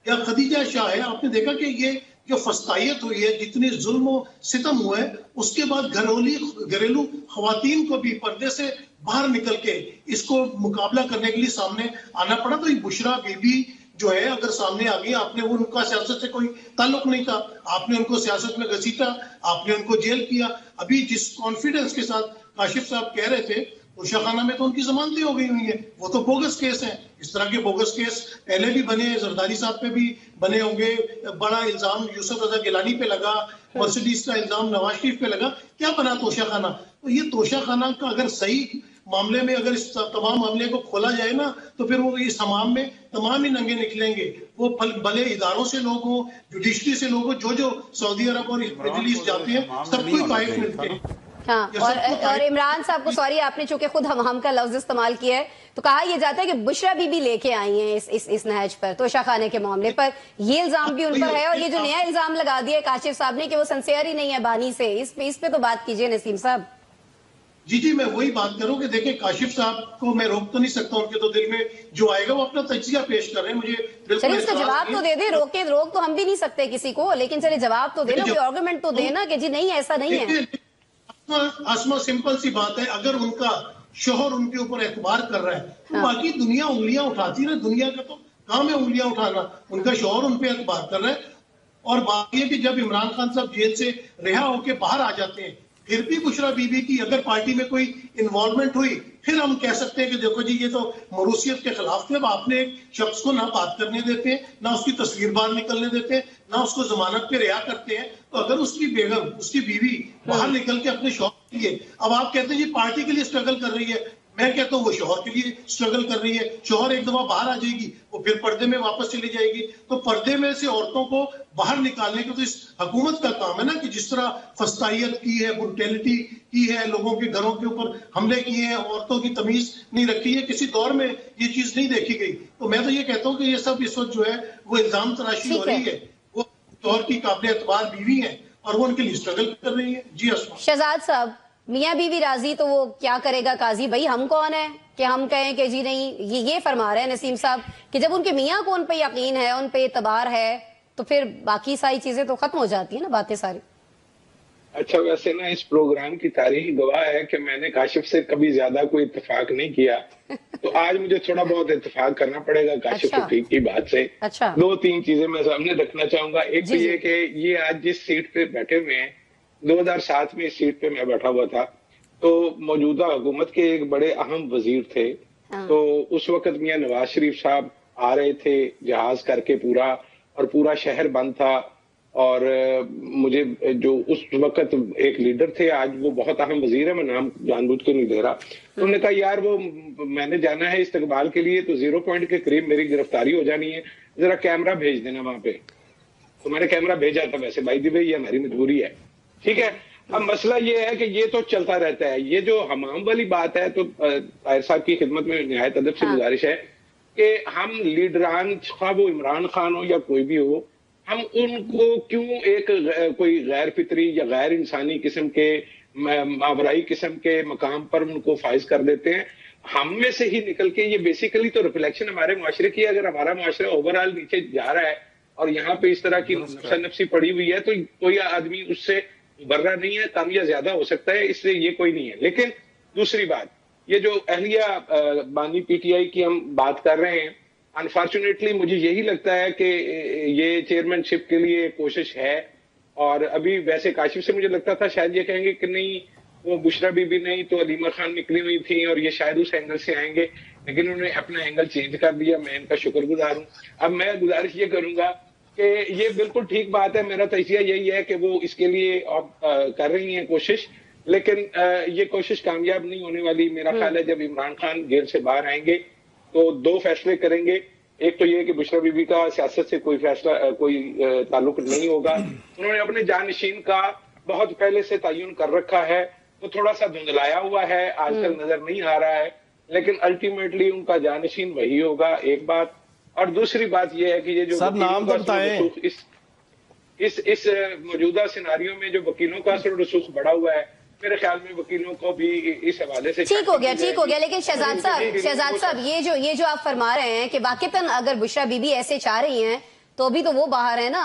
[SPEAKER 5] या खदीजा शाह है, आपने देखा कि ये जो फस्तायत हुई है, जितनी जुल्म सितम हुआ है, उसके बाद घरेलू खवातीन को भी पर्दे से बाहर निकल के इसको मुकाबला करने के लिए सामने आना पड़ा। तो ये बुशरा बीबी जो है अगर सामने आ गई, आपने वो उनका सियासत से कोई ताल्लुक नहीं था, आपने उनको सियासत में घसीटा, आपने उनको जेल किया। अभी जिस कॉन्फिडेंस के साथ काशिफ साहब कह रहे थे तोशा खाना में तो उनकी जमानतें हो गई हुई है, वो तो बोगस केस है। इस तरह के बोगस केस पहले भी बने, जरदारी साहब पे भी बने होंगे। बड़ा इल्जाम यूसुफ रजा गिलानी पे लगा, मर्सिडीज का इल्जाम नवाज शरीफ पे लगा, क्या बना तोशा खाना? तो ये तोशा खाना का अगर सही मामले में अगर इस तमाम मामले को खोला जाए ना, तो फिर वो इस हमाम में तमाम ही नंगे निकलेंगे। वो भले इदारों से लोग हो, जुडिशरी से लोग हो, जो सऊदी अरब और मिडिल ईस्ट जाते हैं सबको तारीफ मिलते हैं।
[SPEAKER 1] हाँ, और इमरान साहब को सॉरी, आपने चूंकि खुद हम का लफ्ज इस्तेमाल किया है, तो कहा यह जाता है कि बुशरा बीबी लेके आई हैं इस नहज पर, तोशा खाने के मामले पर। ये इल्जाम भी उन पर है, और ये जो नया इल्जाम लगा दिया काशिफ साहब ने कि वो सिंसियर ही नहीं है बानी से, इस पे तो बात कीजिए नसीम साहब।
[SPEAKER 5] जी मैं वही बात करूं कि देखिए काशिफ साहब को मैं रोक तो नहीं सकता, उनके तो दिल में जो आएगा वो अपना तजिया पेश कर रहे हैं। मुझे
[SPEAKER 1] चलिए उसका जवाब तो दे दे, रोक तो हम भी नहीं सकते किसी को, लेकिन चलिए जवाब तो देना, कोई आर्गुमेंट तो देना कि जी नहीं ऐसा नहीं है।
[SPEAKER 5] आसमा सिंपल सी बात है, अगर उनका शोहर उनके ऊपर एतबार कर रहा है तो बाकी दुनिया उंगलियां उठाती है ना, दुनिया का तो काम है उंगलियां उठाना। उनका शोहर उन पे एतबार कर रहा है, और बात यह कि जब इमरान खान साहब जेल से रिहा होकर बाहर आ जाते हैं, फिर भी बुशरा बीबी की अगर पार्टी में कोई इन्वॉल्वमेंट हुई, फिर हम कह सकते हैं कि देखो जी ये तो मरूसियत के खिलाफ थे। अब आपने एक शख्स को ना बात करने देते हैं, ना उसकी तस्वीर बाहर निकलने देते हैं, ना उसको जमानत पे रिहा करते हैं। तो अगर उसकी बेगम, उसकी बीवी बाहर निकल के अपने शौक के लिए, अब आप कहते हैं जी पार्टी के लिए स्ट्रगल कर रही है, मैं कहता हूँ वो शोहर के लिए स्ट्रगल कर रही है। शोहर एक दफा बाहर आ जाएगी, वो फिर पर्दे में वापस चली जाएगी। तो पर्दे में से औरतों को बाहर निकालने का तो इस हुकूमत का काम है ना, कि जिस तरह फस्तायत की है, ब्रुटैलिटी की है, लोगों के घरों के ऊपर हमले किए हैं, औरतों की तमीज नहीं रखी है, किसी दौर में ये चीज नहीं देखी गई। तो मैं तो ये कहता हूँ कि ये सब इस वक्त जो है वो इल्जाम तराशी हो रही है। वो शोहर की काबिल एतबार बीवी है और वो उनके लिए स्ट्रगल कर रही है। जी
[SPEAKER 1] शहजाद साहब, मियाँ बीवी राजी तो वो क्या करेगा काजी, भाई हम कौन है कि हम कहें कि जी नहीं। ये फरमा रहे हैं नसीम साहब कि जब उनके मियाँ को उन पे यकीन है, उन पे एतबार है, तो फिर बाकी सारी चीजें तो खत्म हो जाती है ना, बातें सारी।
[SPEAKER 4] अच्छा वैसे ना इस प्रोग्राम की तारीख गवाह है कि मैंने काशिफ से कभी ज्यादा कोई इत्तेफाक नहीं किया, तो आज मुझे थोड़ा बहुत इत्तेफाक करना पड़ेगा काशिफ रफीक की बात से।
[SPEAKER 1] अच्छा,
[SPEAKER 4] 2-3 चीजें मैं सामने रखना चाहूंगा। एक तो ये कि ये आज जिस सीट पे बैठे हुए हैं, 2007 में इस सीट पे मैं बैठा हुआ था, तो मौजूदा हुकूमत के एक बड़े अहम वजीर थे। तो उस वक्त मियां नवाज शरीफ साहब आ रहे थे जहाज करके पूरा, और पूरा शहर बंद था। और मुझे जो उस वक्त एक लीडर थे, आज वो बहुत अहम वजीर है, मैं नाम जानबूझ के नहीं दे रहा, तो उन्होंने कहा यार वो मैंने जाना है इस्तकबाल के लिए, तो 0 पॉइंट के करीब मेरी गिरफ्तारी हो जानी है, जरा कैमरा भेज देना वहां पे। तो मैंने कैमरा भेजा था। वैसे भाई दी भाई ये हमारी मजबूरी है, ठीक है। अब मसला ये है कि ये तो चलता रहता है। ये जो हमाम वाली बात है, तो ताहिर साहब की खिदमत में निहायत अदब से गुजारिश है कि हम लीडरान, खा वो इमरान खान हो या कोई भी हो, हम उनको क्यों एक कोई गैर फितरी या गैर इंसानी किस्म के, मावराई किस्म के मकाम पर उनको फाइज कर देते हैं। हम में से ही निकल के, ये बेसिकली तो रिफ्लेक्शन हमारे माशरे की है। अगर हमारा माशरा ओवरऑल नीचे जा रहा है और यहाँ पे इस तरह की नफसी पड़ी हुई है, तो कोई आदमी उससे उभरना नहीं है, कम या ज्यादा हो सकता है, इसलिए ये कोई नहीं है। लेकिन दूसरी बात, ये जो अहलिया बानी पीटीआई की हम बात कर रहे हैं, अनफॉर्चुनेटली मुझे यही लगता है कि ये चेयरमैनशिप के लिए कोशिश है। और अभी वैसे काशिफ से मुझे लगता था शायद ये कहेंगे कि नहीं वो बुशरा बीबी नहीं तो अलीमा खान निकली हुई थी और ये शायद उस एंगल से आएंगे, लेकिन उन्होंने अपना एंगल चेंज कर दिया। मैं इनका शुक्रगुजार हूँ। अब मैं गुजारिश ये करूंगा कि ये बिल्कुल ठीक बात है, मेरा तजिया यही है कि वो इसके लिए कर रही हैं कोशिश, लेकिन ये कोशिश कामयाब नहीं होने वाली। मेरा ख्याल है जब इमरान खान जेल से बाहर आएंगे तो 2 फैसले करेंगे। एक तो ये कि बुशरा बीबी का सियासत से कोई फैसला, कोई ताल्लुक नहीं होगा। उन्होंने अपने जानशीन का बहुत पहले से तयन कर रखा है, वो थोड़ा सा धुंधलाया हुआ है, आजकल नजर नहीं आ रहा है, लेकिन अल्टीमेटली उनका जानशीन वही होगा, एक बात। और दूसरी बात यह है कि ये जो
[SPEAKER 3] सर नाम तो बताएं,
[SPEAKER 4] इस मौजूदा सिनारियों में जो वकीलों का असर रसूख बढ़ा हुआ है, मेरे ख्याल में वकीलों को भी इस हवाले से
[SPEAKER 1] ठीक हो गया। लेकिन शहजाद साहब ये जो आप फरमा रहे हैं कि वाकईतन अगर बुशरा बीबी ऐसे चाह रही हैं तो अभी तो वो बाहर है ना,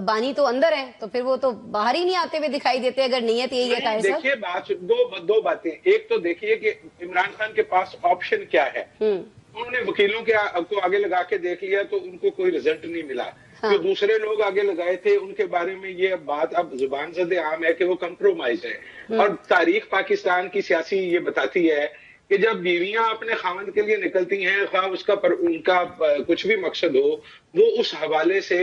[SPEAKER 1] बानी तो अंदर है, तो फिर वो तो बाहर ही नहीं आते हुए दिखाई देते अगर नीयत यही है। ताहिर साहब
[SPEAKER 4] देखिए दो बातें, एक तो देखिए कि इमरान खान के पास ऑप्शन क्या है। उन्होंने वकीलों को आगे लगा के देख लिया तो उनको कोई रिजल्ट नहीं मिला। हाँ। जो दूसरे लोग आगे लगाए थे उनके बारे में ये बात अब जुबान ज़द आम है कि वो कंप्रोमाइज है। और तारीख पाकिस्तान की सियासी ये बताती है कि जब बीवियां अपने खामद के लिए निकलती हैं, खा उसका पर उनका कुछ भी मकसद हो, वो उस हवाले से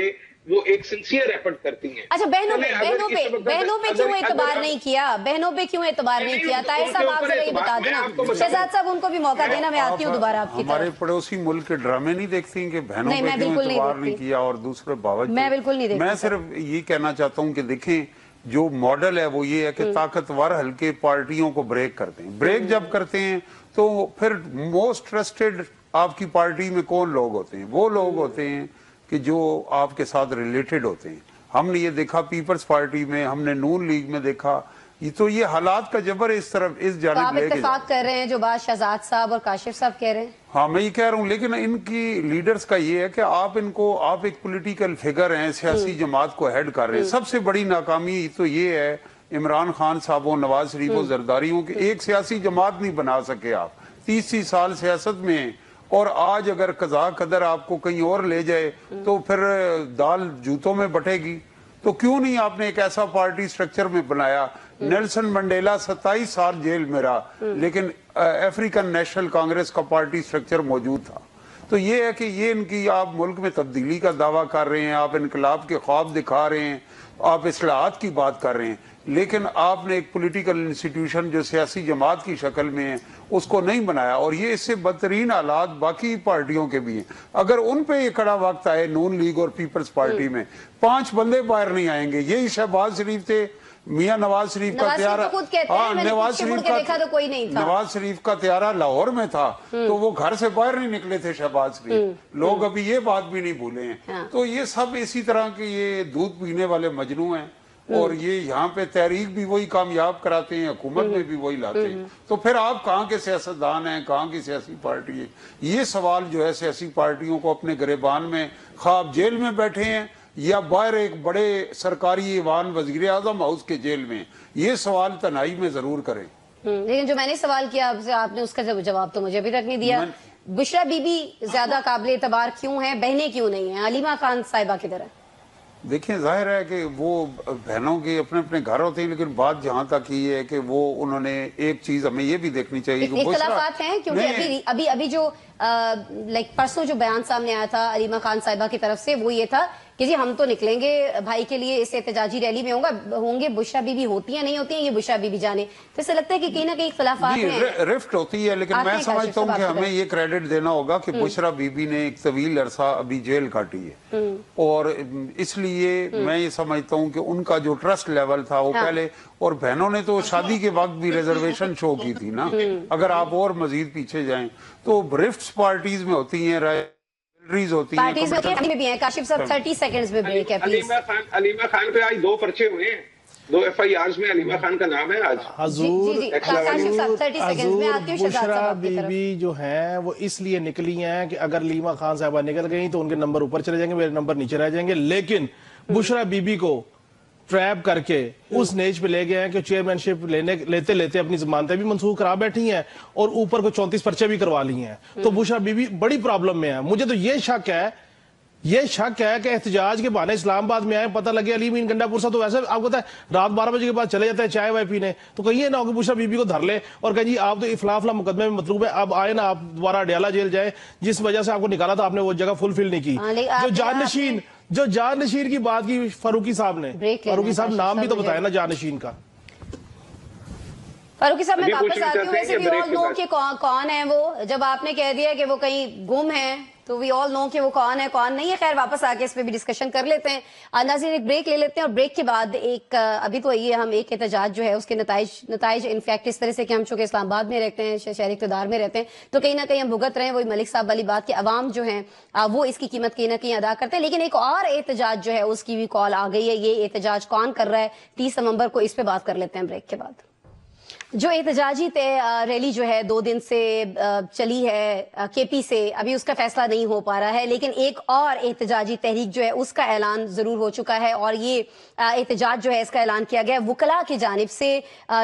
[SPEAKER 4] वो एक सिंसियर एफर्ट करती हैं।
[SPEAKER 1] अच्छा, बहनों पे क्यों एतबार नहीं किया? बहनों पे क्यों एतबार नहीं किया? ताहिर साहब आप जरा ये बता देना। शहजाद साहब उनको भी मौका देना। मैं आती हूँ दोबारा आपकी तरफ।
[SPEAKER 6] हमारे पड़ोसी मुल्क के ड्रामे नहीं देखती कि बहनों पे क्यों एतबार नहीं किया और दूसरे बावजूद?
[SPEAKER 1] मैं बिल्कुल नहीं देखती।
[SPEAKER 6] मैं सिर्फ ये कहना चाहता हूँ कि देखें, जो मॉडल है वो ये है कि ताकतवर हल्के पार्टियों को ब्रेक करते हैं। ब्रेक जब करते हैं तो फिर मोस्ट ट्रस्टेड आपकी पार्टी में कौन लोग होते हैं? वो लोग होते हैं कि जो आपके साथ रिलेटेड होते हैं। हमने ये देखा पीपल्स पार्टी में, हमने नून लीग में देखा। ये हालात का जबर इस तरफ इस जानिब
[SPEAKER 1] तो आप इत्तेफाक कर रहे हैं जो बात शहजाद साहब और काशिफ साहब कह रहे हैं?
[SPEAKER 6] हाँ, मैं ये कह रहा हूँ, लेकिन इनकी लीडर्स का ये है कि आप एक पॉलिटिकल फिगर हैं, सियासी जमात को हेड कर रहे हैं। सबसे बड़ी नाकामी तो ये है इमरान खान साहबों, नवाज शरीफ और जरदारियों के एक सियासी जमात नहीं बना सके आप 30 साल सियासत में। और आज अगर कज़ा कदर आपको कहीं और ले जाए तो फिर दाल जूतों में बटेगी। तो क्यों नहीं आपने एक ऐसा पार्टी स्ट्रक्चर में बनाया? नेल्सन मंडेला 27 साल जेल में रहा, लेकिन अफ्रीकन नेशनल कांग्रेस का पार्टी स्ट्रक्चर मौजूद था। तो ये है कि ये इनकी, आप मुल्क में तब्दीली का दावा कर रहे हैं, आप इनकलाब के ख्वाब दिखा रहे हैं, आप इस्लाहात की बात कर रहे हैं, लेकिन आपने एक पॉलिटिकल इंस्टीट्यूशन जो सियासी जमात की शक्ल में है उसको नहीं बनाया। और ये इससे बदतरीन हालात बाकी पार्टियों के भी हैं। अगर उन पे ये कड़ा वक्त आए, नून लीग और पीपल्स पार्टी में 5 बंदे बाहर नहीं आएंगे। यही शहबाज शरीफ थे, मियां नवाज शरीफ का त्यारा, नवाज शरीफ का त्यारा लाहौर में था तो वो घर से बाहर नहीं निकले थे शहबाज शरीफ। लोग अभी ये बात भी नहीं भूले हैं। तो ये सब इसी तरह के ये दूध पीने वाले मजनू हैं और ये यहाँ पे तहरीक भी वही कामयाब कराते हैं, हुकूमत में भी वही लाते हैं। तो फिर आप कहाँ के सियासतदान हैं, कहाँ की सियासी पार्टी है? ये सवाल जो है सियासी पार्टियों को अपने गिरेबान में, ख्वाब जेल में बैठे हैं या बाहर एक बड़े सरकारी ईवान वजीर आजम हाउस के जेल में, ये सवाल तनाई में जरूर करें।
[SPEAKER 1] लेकिन जो मैंने सवाल किया आपसे, आपने उसका जवाब तो मुझे अभी तक नहीं दिया। बुशरा बीबी ज्यादा काबिल एतबार क्यों है, बहनें क्यों नहीं है अलीमा खान साहिबा की तरह?
[SPEAKER 6] دیکھیں ظاہر ہے کہ وہ بہنوں کے اپنے اپنے گھر ہوتے ہیں، لیکن بات جہاں تک یہ ہے کہ وہ انہوں نے ایک چیز ہمیں یہ بھی دیکھنی چاہیے کہ
[SPEAKER 1] اختلافات ہیں، کیونکہ ابھی جو پرسوں جو بیان سامنے آیا تھا علیمہ خان صاحبہ کی طرف سے وہ یہ تھا کہ جی ہم تو نکلیں گے بھائی کے لیے اس احتجاجی ریلی میں ہوں گے، بشرا بی بی ہوتی ہیں نہیں ہوتی ہیں یہ بشرا بی بی جانے، تو اسے لگتا ہے کہ کہیں نہ کہیں اختلافات ہیں،
[SPEAKER 6] رفٹ ہوتی ہے، لیکن میں سمجھتا ہوں کہ ہمیں یہ کریڈٹ دینا ہوگا کہ بشرا بی بی نے ایک طویل عرصہ ابھی جیل کاٹی ہے، اور اس لیے میں یہ سمجھتا ہوں کہ ان کا جو ٹرسٹ لیول تھا وہ پہلے، اور بہنوں نے تو شادی کے وقت بھی ریزرویشن شو کی تھی نا، اگر آپ اور مزید پیچھے جائیں تو رفٹس پارٹیز میں ہوتی ہیں، ہوتی
[SPEAKER 1] پارٹیز میں بھی ہیں۔ کاشف صاحب 30 سیکنڈز میں بریک ہے پلیز۔
[SPEAKER 4] علیمہ خان پہ آج 2 پرچے ہوئے ہیں، 2 FIRs میں علیمہ خان کا نام ہے آج۔
[SPEAKER 3] حضور
[SPEAKER 1] حضور
[SPEAKER 3] بشرا بی بی جو ہیں وہ اس لیے نکلی ہیں کہ اگر علیمہ خان صاحبہ نکل گئی تو ان کے نمبر اوپر چلے جائیں گے، میرے نمبر نیچے رہ جائیں گے، لیکن بشرا بی بی کو ٹریپ کر کے اس نیج پہ لے گئے ہیں کہ چیئرمین شپ لیتے لیتے اپنی ضمانتیں بھی منسوخ کرا بیٹھی ہیں اور اوپر کو 34 پرچے بھی کروا لی ہیں، تو بشرا بی بی بڑی پرابلم میں ہے۔ مجھے تو یہ شک ہے کہ احتجاج کے بہانے اسلام آباد میں آئے، پتہ لگے علی مین گنڈا پور سے، تو ویسے آپ کو پتہ ہے رات 12 بجے کے بعد چلے جاتے ہیں چائے وائے پینے، تو کہیں یہ نہ ہو کہ بشرا بی بی کو دھر لے اور کہ جی آپ تو فلاں مقدمے میں مطلوب ہے، اب آئے نا آپ دوبارہ اڈیالہ جیل جائیں، جس وجہ سے آپ کو نکالا تھا آپ نے وہ جگہ فلفل نہیں کی۔ جو جانشین کی بات کی فاروقی صاحب نے، فاروقی صاحب نام بھی تو بتایا نا جانشین کا۔
[SPEAKER 1] فاروقی صاحب میں واپس آتی ہوں، ویسے وی آل نو کہ کون ہے وہ، جب آپ نے کہہ دیا کہ وہ کہیں گم ہیں تو وی آل نو کہ وہ کون ہے کون نہیں ہے۔ خیر واپس آ کے اس پہ بھی ڈسکشن کر لیتے ہیں، ناظرین ایک بریک لے لیتے ہیں، اور بریک کے بعد ابھی تو یہ ہم ایک احتجاج جو ہے اس کے نتائج انفیکٹ اس طرح سے کہ ہم چونکہ اسلام آباد میں رہتے ہیں، شہر اقتدار میں رہتے ہیں، تو کہیں نہ کہیں ہم بھگت رہے ہیں وہی ملک صاحب والی بات کہ عوام جو ہیں وہ اس کی قیمت کہیں نہ کہیں ادا کرتے ہیں، لیکن ایک اور احتجاج جو ہے اس کی بھی کال آ گئی ہے، یہ احتجاج کون کر رہا ہے 30 نومبر کو، اس پہ بات کر لیتے ہیں بریک کے بعد۔ جو احتجاجی ریلی جو ہے 2 دن سے چلی ہے کے پی سے، ابھی اس کا فیصلہ نہیں ہو پا رہا ہے، لیکن ایک اور احتجاجی تحریک جو ہے اس کا اعلان ضرور ہو چکا ہے، اور یہ احتجاج جو ہے اس کا اعلان کیا گیا ہے وکلاء کی جانب سے،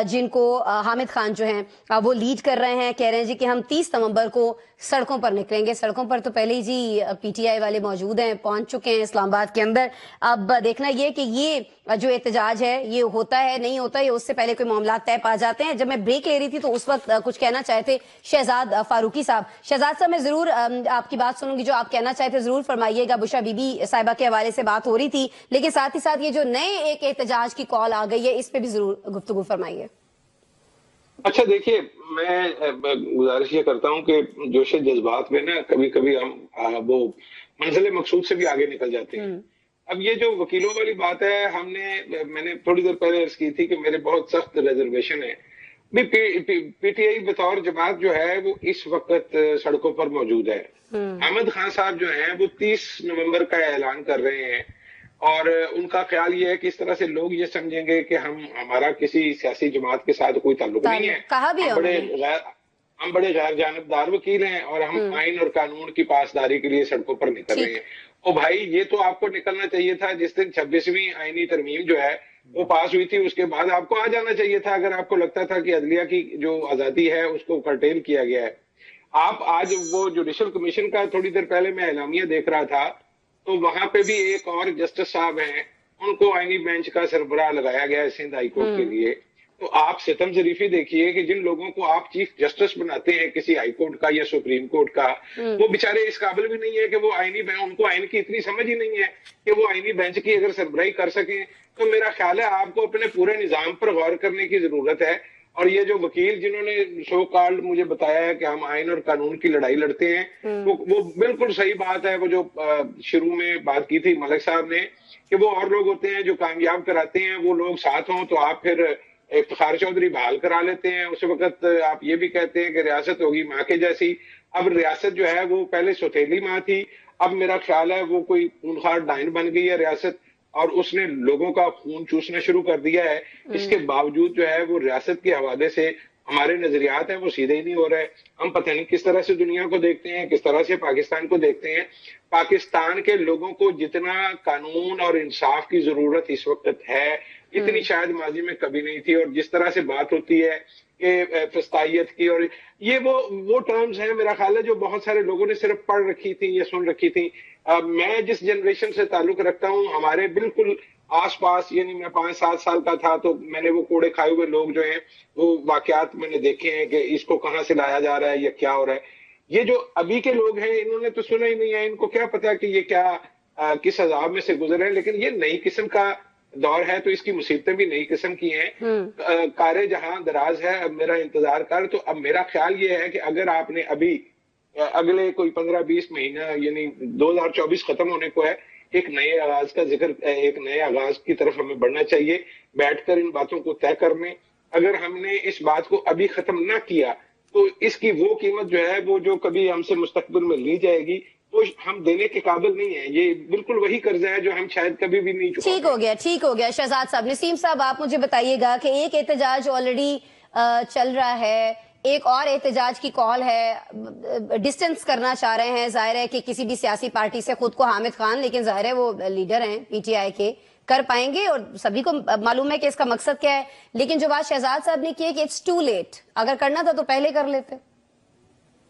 [SPEAKER 1] جن کو حامد خان جو ہیں وہ لیڈ کر رہے ہیں، کہہ رہے ہیں جی کہ ہم 30 نومبر کو سڑکوں پر نکلیں گے۔ سڑکوں پر تو پہلے ہی جی پی ٹی آئی والے موجود ہیں، پہنچ چکے ہیں اسلام آباد کے اندر۔ اب دیکھنا یہ کہ یہ جو احتجاج ہے یہ ہوتا ہے نہیں ہوتا، یہ اس سے پہلے کوئی معاملات طے پا جاتے ہیں۔ جب میں بریک لے رہی تھی تو اس وقت کچھ کہنا چاہے تھے شہزاد فاروقی صاحب۔ شہزاد صاحب میں ضرور آپ کی بات سنوں گی، جو آپ کہنا چاہے تھے ضرور فرمائیے گا۔ بشرا بی بی صاحبہ کے حوالے سے بات ہو رہی تھی، لیکن ساتھ ہی ساتھ یہ جو نئے ایک احتجاج کی کال آ گئی ہے اس پہ بھی ضرور گفتگو فرمائیے۔
[SPEAKER 4] اچھا دیکھیے، میں گزارش یہ کرتا ہوں کہ جوش جذبات میں نا کبھی کبھی ہم وہ منزل مقصود سے بھی آگے نکل جاتے ہیں۔ اب یہ جو وکیلوں والی بات ہے، میں نے تھوڑی دیر پہلے عرض کی تھی کہ میرے بہت سخت ریزرویشن ہے۔ پی ٹی آئی بطور جماعت جو ہے وہ اس وقت سڑکوں پر موجود ہے۔ حامد خان صاحب جو ہیں وہ 30 نومبر کا اعلان کر رہے ہیں، اور ان کا خیال یہ ہے کہ اس طرح سے لوگ یہ سمجھیں گے کہ ہمارا کسی سیاسی جماعت کے ساتھ کوئی تعلق نہیں ہے، ہم بڑے غیر جانبدار وکیل ہیں اور ہم آئین اور قانون کی پاسداری کے لیے سڑکوں پر نکل رہے ہیں۔ او بھائی، یہ تو آپ کو نکلنا چاہیے تھا جس دن 26ویں آئینی ترمیم جو ہے وہ پاس ہوئی تھی، اس کے بعد آپ کو آ جانا چاہیے تھا، اگر آپ کو لگتا تھا کہ عدلیہ کی جو آزادی ہے اس کو کرٹیل کیا گیا ہے۔ آپ آج وہ جوڈیشل کمیشن کا تھوڑی دیر پہلے میں اعلامیہ دیکھ رہا تھا، تو وہاں پہ بھی ایک اور جسٹس صاحب ہیں، ان کو آئینی بینچ کا سربراہ لگایا گیا ہے سندھ ہائی کورٹ کے لیے۔ تو آپ ستم ظریفی دیکھیے کہ جن لوگوں کو آپ چیف جسٹس بناتے ہیں کسی ہائی کورٹ کا یا سپریم کورٹ کا، وہ بیچارے اس قابل بھی نہیں ہے کہ وہ ان کو آئین کی اتنی سمجھ ہی نہیں ہے کہ وہ آئینی بینچ کی اگر سربراہی کر سکیں۔ تو میرا خیال ہے آپ کو اپنے پورے نظام پر غور کرنے کی ضرورت ہے۔ اور یہ جو وکیل جنہوں نے شو کالڈ مجھے بتایا ہے کہ ہم آئین اور قانون کی لڑائی لڑتے ہیں، وہ بالکل صحیح بات ہے۔ وہ جو شروع میں بات کی تھی ملک صاحب نے کہ وہ اور لوگ ہوتے ہیں جو کامیاب کراتے ہیں، وہ لوگ ساتھ ہوں تو آپ پھر افتخار چودھری بحال کرا لیتے ہیں، اس وقت آپ یہ بھی کہتے ہیں کہ ریاست ہوگی ماں کے جیسی۔ اب ریاست جو ہے وہ پہلے سوتیلی ماں تھی، اب میرا خیال ہے وہ کوئی خونخوار ڈائن بن گئی ہے ریاست، اور اس نے لوگوں کا خون چوسنا شروع کر دیا ہے۔ اس کے باوجود جو ہے وہ ریاست کے حوالے سے ہمارے نظریات ہیں وہ سیدھے ہی نہیں ہو رہے. ہم پتہ نہیں کس طرح سے دنیا کو دیکھتے ہیں, کس طرح سے پاکستان کو دیکھتے ہیں. پاکستان کے لوگوں کو جتنا قانون اور انصاف کی ضرورت اس وقت ہے اتنی شاید ماضی میں کبھی نہیں تھی. اور جس طرح سے بات ہوتی ہے کہ فسطائیت کی, اور یہ وہ ٹرمز ہیں میرا خیال ہے جو بہت سارے لوگوں نے صرف پڑھ رکھی تھی یا سن رکھی تھی. میں جس جنریشن سے تعلق رکھتا ہوں ہمارے بالکل آس پاس, یعنی میں 5-7 سال کا تھا تو میں نے وہ کوڑے کھائے ہوئے لوگ جو ہیں وہ واقعات میں نے دیکھے ہیں کہ اس کو کہاں سے لایا جا رہا ہے یا کیا ہو رہا ہے. یہ جو ابھی کے لوگ ہیں انہوں نے تو سنا ہی نہیں ہے, ان کو کیا پتا کہ یہ کیا کس عذاب میں سے گزر ہیں. لیکن یہ نئی قسم کا دور ہے تو اس کی مصیبتیں بھی نئی قسم کی ہیں. کارے جہاں دراز ہے, اب میرا انتظار کر. تو اب میرا خیال یہ ہے کہ اگر آپ نے ابھی اگلے کوئی 15-20 مہینہ یعنی 2024 ختم ہونے کو ہے, ایک نئے آغاز کا ذکر, ایک نئے آغاز کی طرف ہمیں بڑھنا چاہیے. بیٹھ کر ان باتوں کو طے کرنے, اگر ہم نے اس بات کو ابھی ختم نہ کیا تو اس کی وہ قیمت جو ہے وہ جو کبھی ہم سے مستقبل میں لی جائے گی وہ ہم دینے کے قابل نہیں ہیں. یہ بالکل وہی قرضہ ہے جو ہم شاید کبھی بھی نہیں چکا.
[SPEAKER 1] ٹھیک ہو گیا شہزاد صاحب. نسیم صاحب آپ مجھے بتائیے گا کہ ایک احتجاج آلریڈی چل رہا ہے, ایک اور احتجاج کی کال ہے, ڈسٹنس کرنا چاہ رہے ہیں. ظاہر ہے کہ کسی بھی سیاسی پارٹی سے خود کو حامد خان, لیکن ظاہر ہے وہ لیڈر ہیں پی ٹی آئی کے, کر پائیں گے اور سبھی کو معلوم ہے کہ اس کا مقصد کیا ہے. لیکن جو بات شہزاد صاحب نے کی ہے کہ اٹس ٹو لیٹ, اگر کرنا تھا تو پہلے کر لیتے.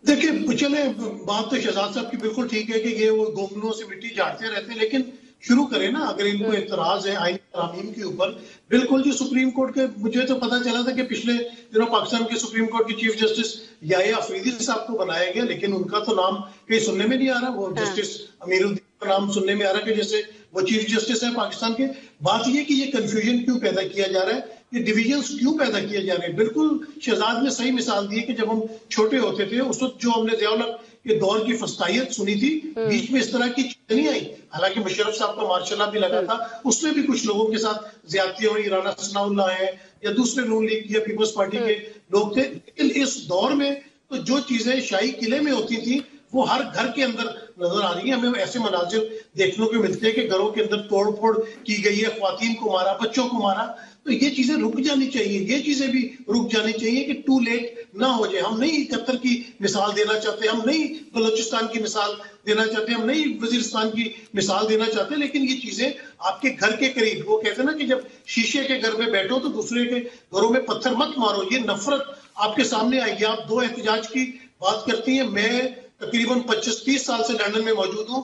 [SPEAKER 5] دیکھیں چلے بات تو شہزاد صاحب کی بالکل ٹھیک ہے کہ یہ وہ گوگلوں سے مٹی جھاڑتے رہتے ہیں, لیکن شروع کریں نا. اگر ان کو اعتراض ہے آئین ترامیم کے اوپر, بالکل جی سپریم کورٹ کے, مجھے تو پتا چلا تھا کہ پچھلے دنوں پاکستان کے سپریم کورٹ کے چیف جسٹس یحییٰ افریدی صاحب کو بنایا گیا, لیکن ان کا تو نام کہیں سننے میں نہیں آ رہا. وہ جسٹس امیر الدین کا نام سننے میں آ رہا کہ جیسے وہ چیف جسٹس ہیں پاکستان کے. بات یہ کہ یہ کنفیوژن کیوں پیدا کیا جا رہا ہے, یہ ڈیویژنز کیوں پیدا کیے جا رہے ہیں. بالکل شہزاد نے صحیح مثال دی ہے کہ جب ہم چھوٹے ہوتے تھے اس وقت جو ہم نے ضیاء الحق کے دور کی فسطائیت سنی تھی, بیچ میں اس طرح کی چیزیں نہیں آئی. حالانکہ مشرف صاحب کا مارشل لا بھی لگا تھا, اس میں بھی کچھ لوگوں کے ساتھ زیادتیاں ہوئی, رانا ثناء اللہ ہیں یا دوسرے نون لیگ یا پیپلز پارٹی کے لوگ تھے. لیکن اس دور میں تو جو چیزیں شاہی قلعے میں ہوتی تھیں وہ ہر گھر کے اندر نظر آ رہی ہیں. ہمیں ایسے مناظر دیکھنے کو ملتے ہیں کہ گھروں کے اندر توڑ پھوڑ کی گئی ہے, خواتین کو مارا, بچوں کو مارا. تو یہ چیزیں رک جانی چاہیے, یہ چیزیں بھی رک جانی چاہیے کہ ٹو لیٹ نہ ہو جائے. ہم نہیں 71 کی مثال دینا چاہتے, ہم نہیں بلوچستان کی مثال دینا چاہتے, ہم نہیں وزیرستان کی مثال دینا چاہتے, لیکن یہ چیزیں آپ کے گھر کے قریب, وہ کہتے ہیں نا کہ جب شیشے کے گھر میں بیٹھو تو دوسرے کے گھروں میں پتھر مت مارو. یہ نفرت آپ کے سامنے آئے گی. آپ 2 احتجاج کی بات کرتی ہیں, میں تقریباً 25-30 سال سے لندن میں موجود ہوں.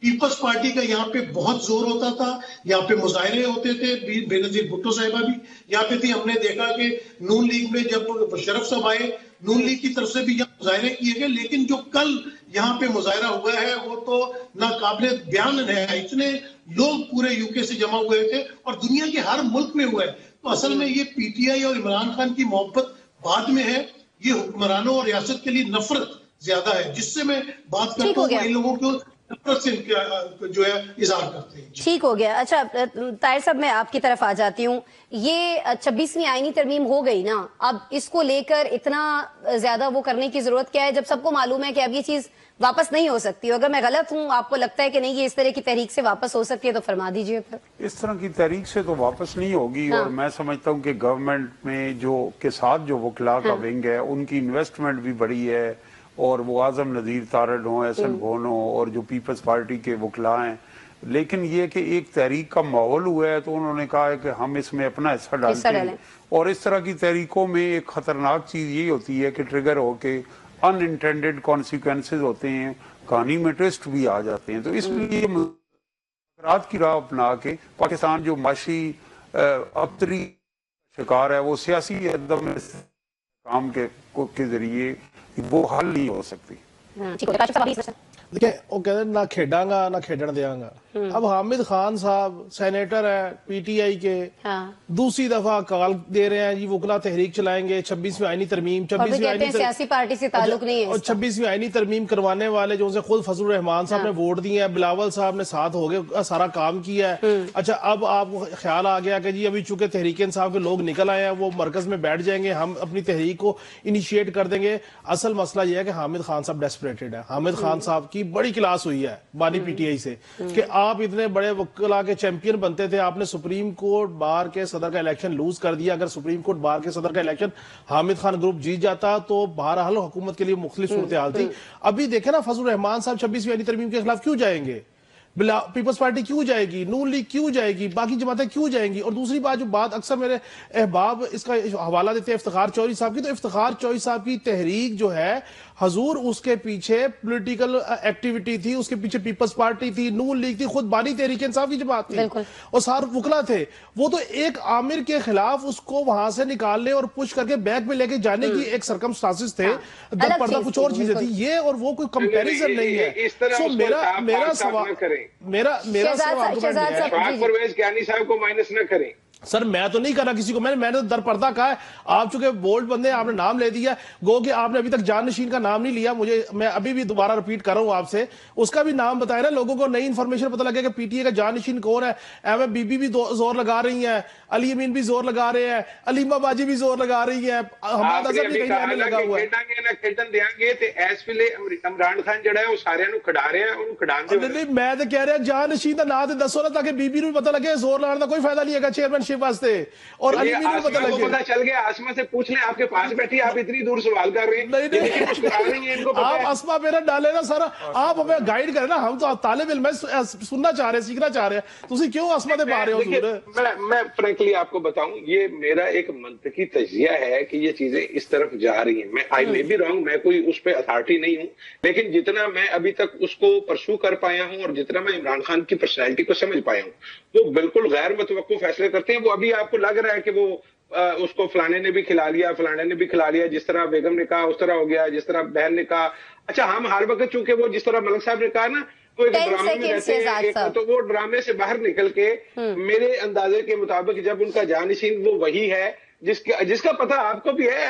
[SPEAKER 5] پیپلز پارٹی کا یہاں پہ بہت زور ہوتا تھا, یہاں پہ مظاہرے ہوتے تھے, بے نظیر بھٹو صاحبہ بھی یہاں پہ تھی. ہم نے دیکھا کہ نون لیگ میں جب مشرف صاحب آئے, نون لیگ کی طرف سے بھی یہاں مظاہرے کیے گئے. لیکن جو کل یہاں پہ مظاہرہ ہوا ہے وہ تو ناقابل بیان ہے. اتنے لوگ پورے یو کے سے جمع ہوئے تھے اور دنیا کے ہر ملک میں ہوا ہے. تو اصل میں یہ پی ٹی آئی اور عمران خان کی محبت بعد میں ہے, یہ حکمرانوں اور ریاست کے لیے نفرت زیادہ ہے. جس سے میں بات کرتا ہوں ان لوگوں کو جو ہے اظہار کرتے ہیں.
[SPEAKER 1] ٹھیک ہو گیا. اچھا طاہر صاحب میں آپ کی طرف آ جاتی ہوں. یہ 26ویں آئینی ترمیم ہو گئی نا, اب اس کو لے کر اتنا زیادہ وہ کرنے کی ضرورت کیا ہے جب سب کو معلوم ہے کہ اب یہ چیز واپس نہیں ہو سکتی. اگر میں غلط ہوں, آپ کو لگتا ہے کہ نہیں یہ اس طرح کی تحریک سے واپس ہو سکتی ہے تو فرما دیجئے. پھر
[SPEAKER 6] اس طرح کی تحریک سے تو واپس نہیں ہوگی. اور میں سمجھتا ہوں کہ گورنمنٹ میں جو کے ساتھ جو وکلاء کا ونگ ہے ان کی انویسٹمنٹ بھی بڑی ہے, اور وہ اعظم نذیر تارڑ ہوں, احسن بھون ہوں, اور جو پیپلز پارٹی کے وکلاء ہیں. لیکن یہ کہ ایک تحریک کا ماحول ہوا ہے تو انہوں نے کہا ہے کہ ہم اس میں اپنا حصہ ڈالتے ہیں. اور اس طرح کی تحریکوں میں ایک خطرناک چیز یہی ہوتی ہے کہ ٹریگر ہو کے ان انٹینڈڈ کانسیکوینسز ہوتے ہیں, کہانی میں ٹوسٹ بھی آ جاتے ہیں. تو اس لیے مذاکرات کی راہ اپنا کے پاکستان جو معاشی ابتری شکار ہے وہ سیاسی عدم کام کے ذریعے وہ حل نہیں ہو سکتی.
[SPEAKER 3] دیکھیں وہ کہتے ہیں نہ کھیڈاں گا نہ کھیڈن دیاں گا. اب حامد خان صاحب سینیٹر ہے پی ٹی آئی کے, دوسری دفعہ کال دے رہے ہیں جی وکلا تحریک چلائیں گے 26ویں آئینی ترمیم.
[SPEAKER 1] 26ویں پارٹی سے تعلق نہیں ہے,
[SPEAKER 3] اور 26ویں آئینی ترمیم کروانے والے جو سے خود فضل الرحمان صاحب نے ووٹ دیے ہیں, بلاول صاحب نے ساتھ ہو گئے سارا کام کیا ہے. اچھا اب آپ کو خیال آ گیا کہ جی ابھی چونکہ تحریک انصاف کے لوگ نکل آئے ہیں, وہ مرکز میں بیٹھ جائیں گے, ہم اپنی تحریک کو انیشیٹ کر دیں گے. اصل مسئلہ یہ ہے کہ حامد خان صاحب ڈیسپریٹڈ ہے. حامد خان صاحب کی بڑی کلاس ہوئی ہے بانی پی ٹی آئی سے کہ آپ اتنے بڑے وکلا کے چیمپئن بنتے تھے, آپ نے سپریم کورٹ بار کے صدر کا الیکشن لوز کر دیا. اگر سپریم کورٹ بار کے صدر کا الیکشن حامد خان گروپ جیت جاتا تو بہرحال حکومت کے لیے مختلف صورتحال تھی. ابھی دیکھیں نا, فضل الرحمان صاحب 26ویں آئینی ترمیم کے خلاف کیوں جائیں گے, پیپلز پارٹی کیوں جائے گی, نون لیگ کیوں جائے گی, باقی جماعتیں کیوں جائیں گی. اور دوسری بات, جو بات اکثر میرے احباب اس کا حوالہ دیتے ہیں افتخار چوہدری صاحب کی, تو افتخار چوہدری صاحب کی تحریک جو ہے حضور, اس کے پیچھے پولیٹیکل ایکٹیویٹی تھی, اس کے پیچھے پیپلز پارٹی تھی, نون لیگ تھی, خود بانی تحریک انصاف کی جماعت تھی, اور سارے وکلا تھے. وہ تو ایک عامر کے خلاف اس کو وہاں سے نکالنے اور پش کر کے بیک میں لے کے جانے کی ایک سرکمسٹانسز تھے, در پردہ کچھ اور چیزیں تھی. یہ اور وہ کوئی کمپیریزن نہیں ہے. سو میرا سوال, میرا سوال
[SPEAKER 4] پرویز کیانی صاحب کو مائنس نہ کریں.
[SPEAKER 3] سر میں تو نہیں کرا کسی کو, میں نے در پردہ کہا ہے. آپ چونکہ بولڈ بندے ہیں, آپ نے نام لے دیا, گو کہ آپ نے ابھی تک جان نشین کا نام نہیں لیا. میں ابھی بھی دوبارہ ریپیٹ کر رہا ہوں آپ سے, اس کا بھی نام بتائے نا, لوگوں کو نئی انفارمیشن پتہ لگے کہ پی ٹی اے کا جان نشین کون ہے. ایم ایم بی بی بھی زور لگا رہی ہیں, علی امین بھی زور لگا رہے ہیں, علیمہ باجی بھی زور لگا رہی ہیں, حماد اظہر بھی کہیں لگا ہوا ہے.
[SPEAKER 4] عمران خان جڑا ہے وہ سارے نو کھڑا رہے ہیں, انہوں کھڑان دے.
[SPEAKER 3] نہیں, میں تو کہہ رہا جان نشین کا نام دسو نا, تاکہ بی بی نو پتہ لگے. زور لگانے کا کوئی فائدہ نہیں ہے چیئرمین شپ واسطے. اور علی امین کو پتہ لگے.
[SPEAKER 4] پتہ چل گیا, آسما سے پوچھ لیں, آپ کے پاس بیٹھی, آپ اتنی دور سوال کر رہے ہیں.
[SPEAKER 3] آپ اسما پہ نہ ڈالے نا سارا, آپ ہمیں گائیڈ کریں نا, ہم تو طالب علم ہے, سننا چاہ رہے ہیں, سیکھنا چاہ رہے ہیں. تسی کیوں اسما دے پا رہے ہو؟
[SPEAKER 4] میں فرینکلی آپ کو بتاؤں, یہ میرا ایک منطقی تجزیہ ہے کہ یہ چیزیں اس طرف جا رہی ہیں. میں آئی مے بی رانگ, میں کوئی اس پہ اتھارٹی نہیں ہوں, لیکن جتنا میں ابھی تک اس کو پرسو کر پایا ہوں اور جتنا میں عمران خان کی پرسنالٹی کو سمجھ پایا ہوں, وہ بالکل غیر متوقع فیصلے کرتے ہیں. وہ ابھی آپ کو لگ رہا ہے کہ وہ اس کو فلانے نے بھی کھلا لیا, فلانے نے بھی کھلا لیا, جس طرح بیگم نے کہا اس طرح ہو گیا, جس طرح بہن نے کہا. اچھا, ہم ہر وقت چونکہ وہ جس طرح ملک صاحب نے کہا نا, وہ ایک ڈرامے میں رہتے ہیں, تو وہ ڈرامے سے باہر نکل کے میرے اندازے کے مطابق جب ان کا جانشین وہ وہی ہے جس کا پتہ آپ کو بھی ہے.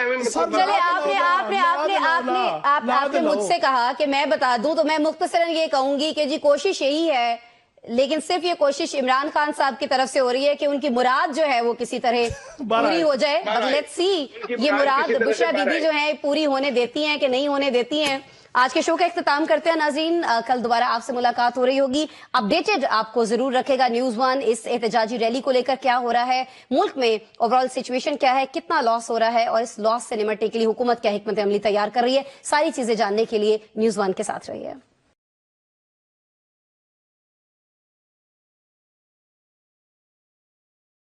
[SPEAKER 1] آپ نے مجھ سے کہا کہ میں بتا دوں, تو میں مختصراً یہ کہوں گی کہ جی کوشش یہی ہے, لیکن صرف یہ کوشش عمران خان صاحب کی طرف سے ہو رہی ہے کہ ان کی مراد جو ہے وہ کسی طرح پوری ہو جائے. لیٹس سی یہ مراد بشرا بی بی جو ہے پوری ہونے دیتی ہیں کہ نہیں ہونے دیتی ہیں. آج کے شو کا اختتام کرتے ہیں ناظرین, کل دوبارہ آپ سے ملاقات ہو رہی ہوگی. اپڈیٹڈ آپ کو ضرور رکھے گا نیوز ون اس احتجاجی ریلی کو لے کر, کیا ہو رہا ہے ملک میں, اوورآل سچویشن کیا ہے, کتنا لاس ہو رہا ہے, اور اس لاس سے نمٹنے کے لیے حکومت کیا حکمت عملی تیار کر رہی ہے. ساری چیزیں جاننے کے لیے نیوز ون کے ساتھ رہیے.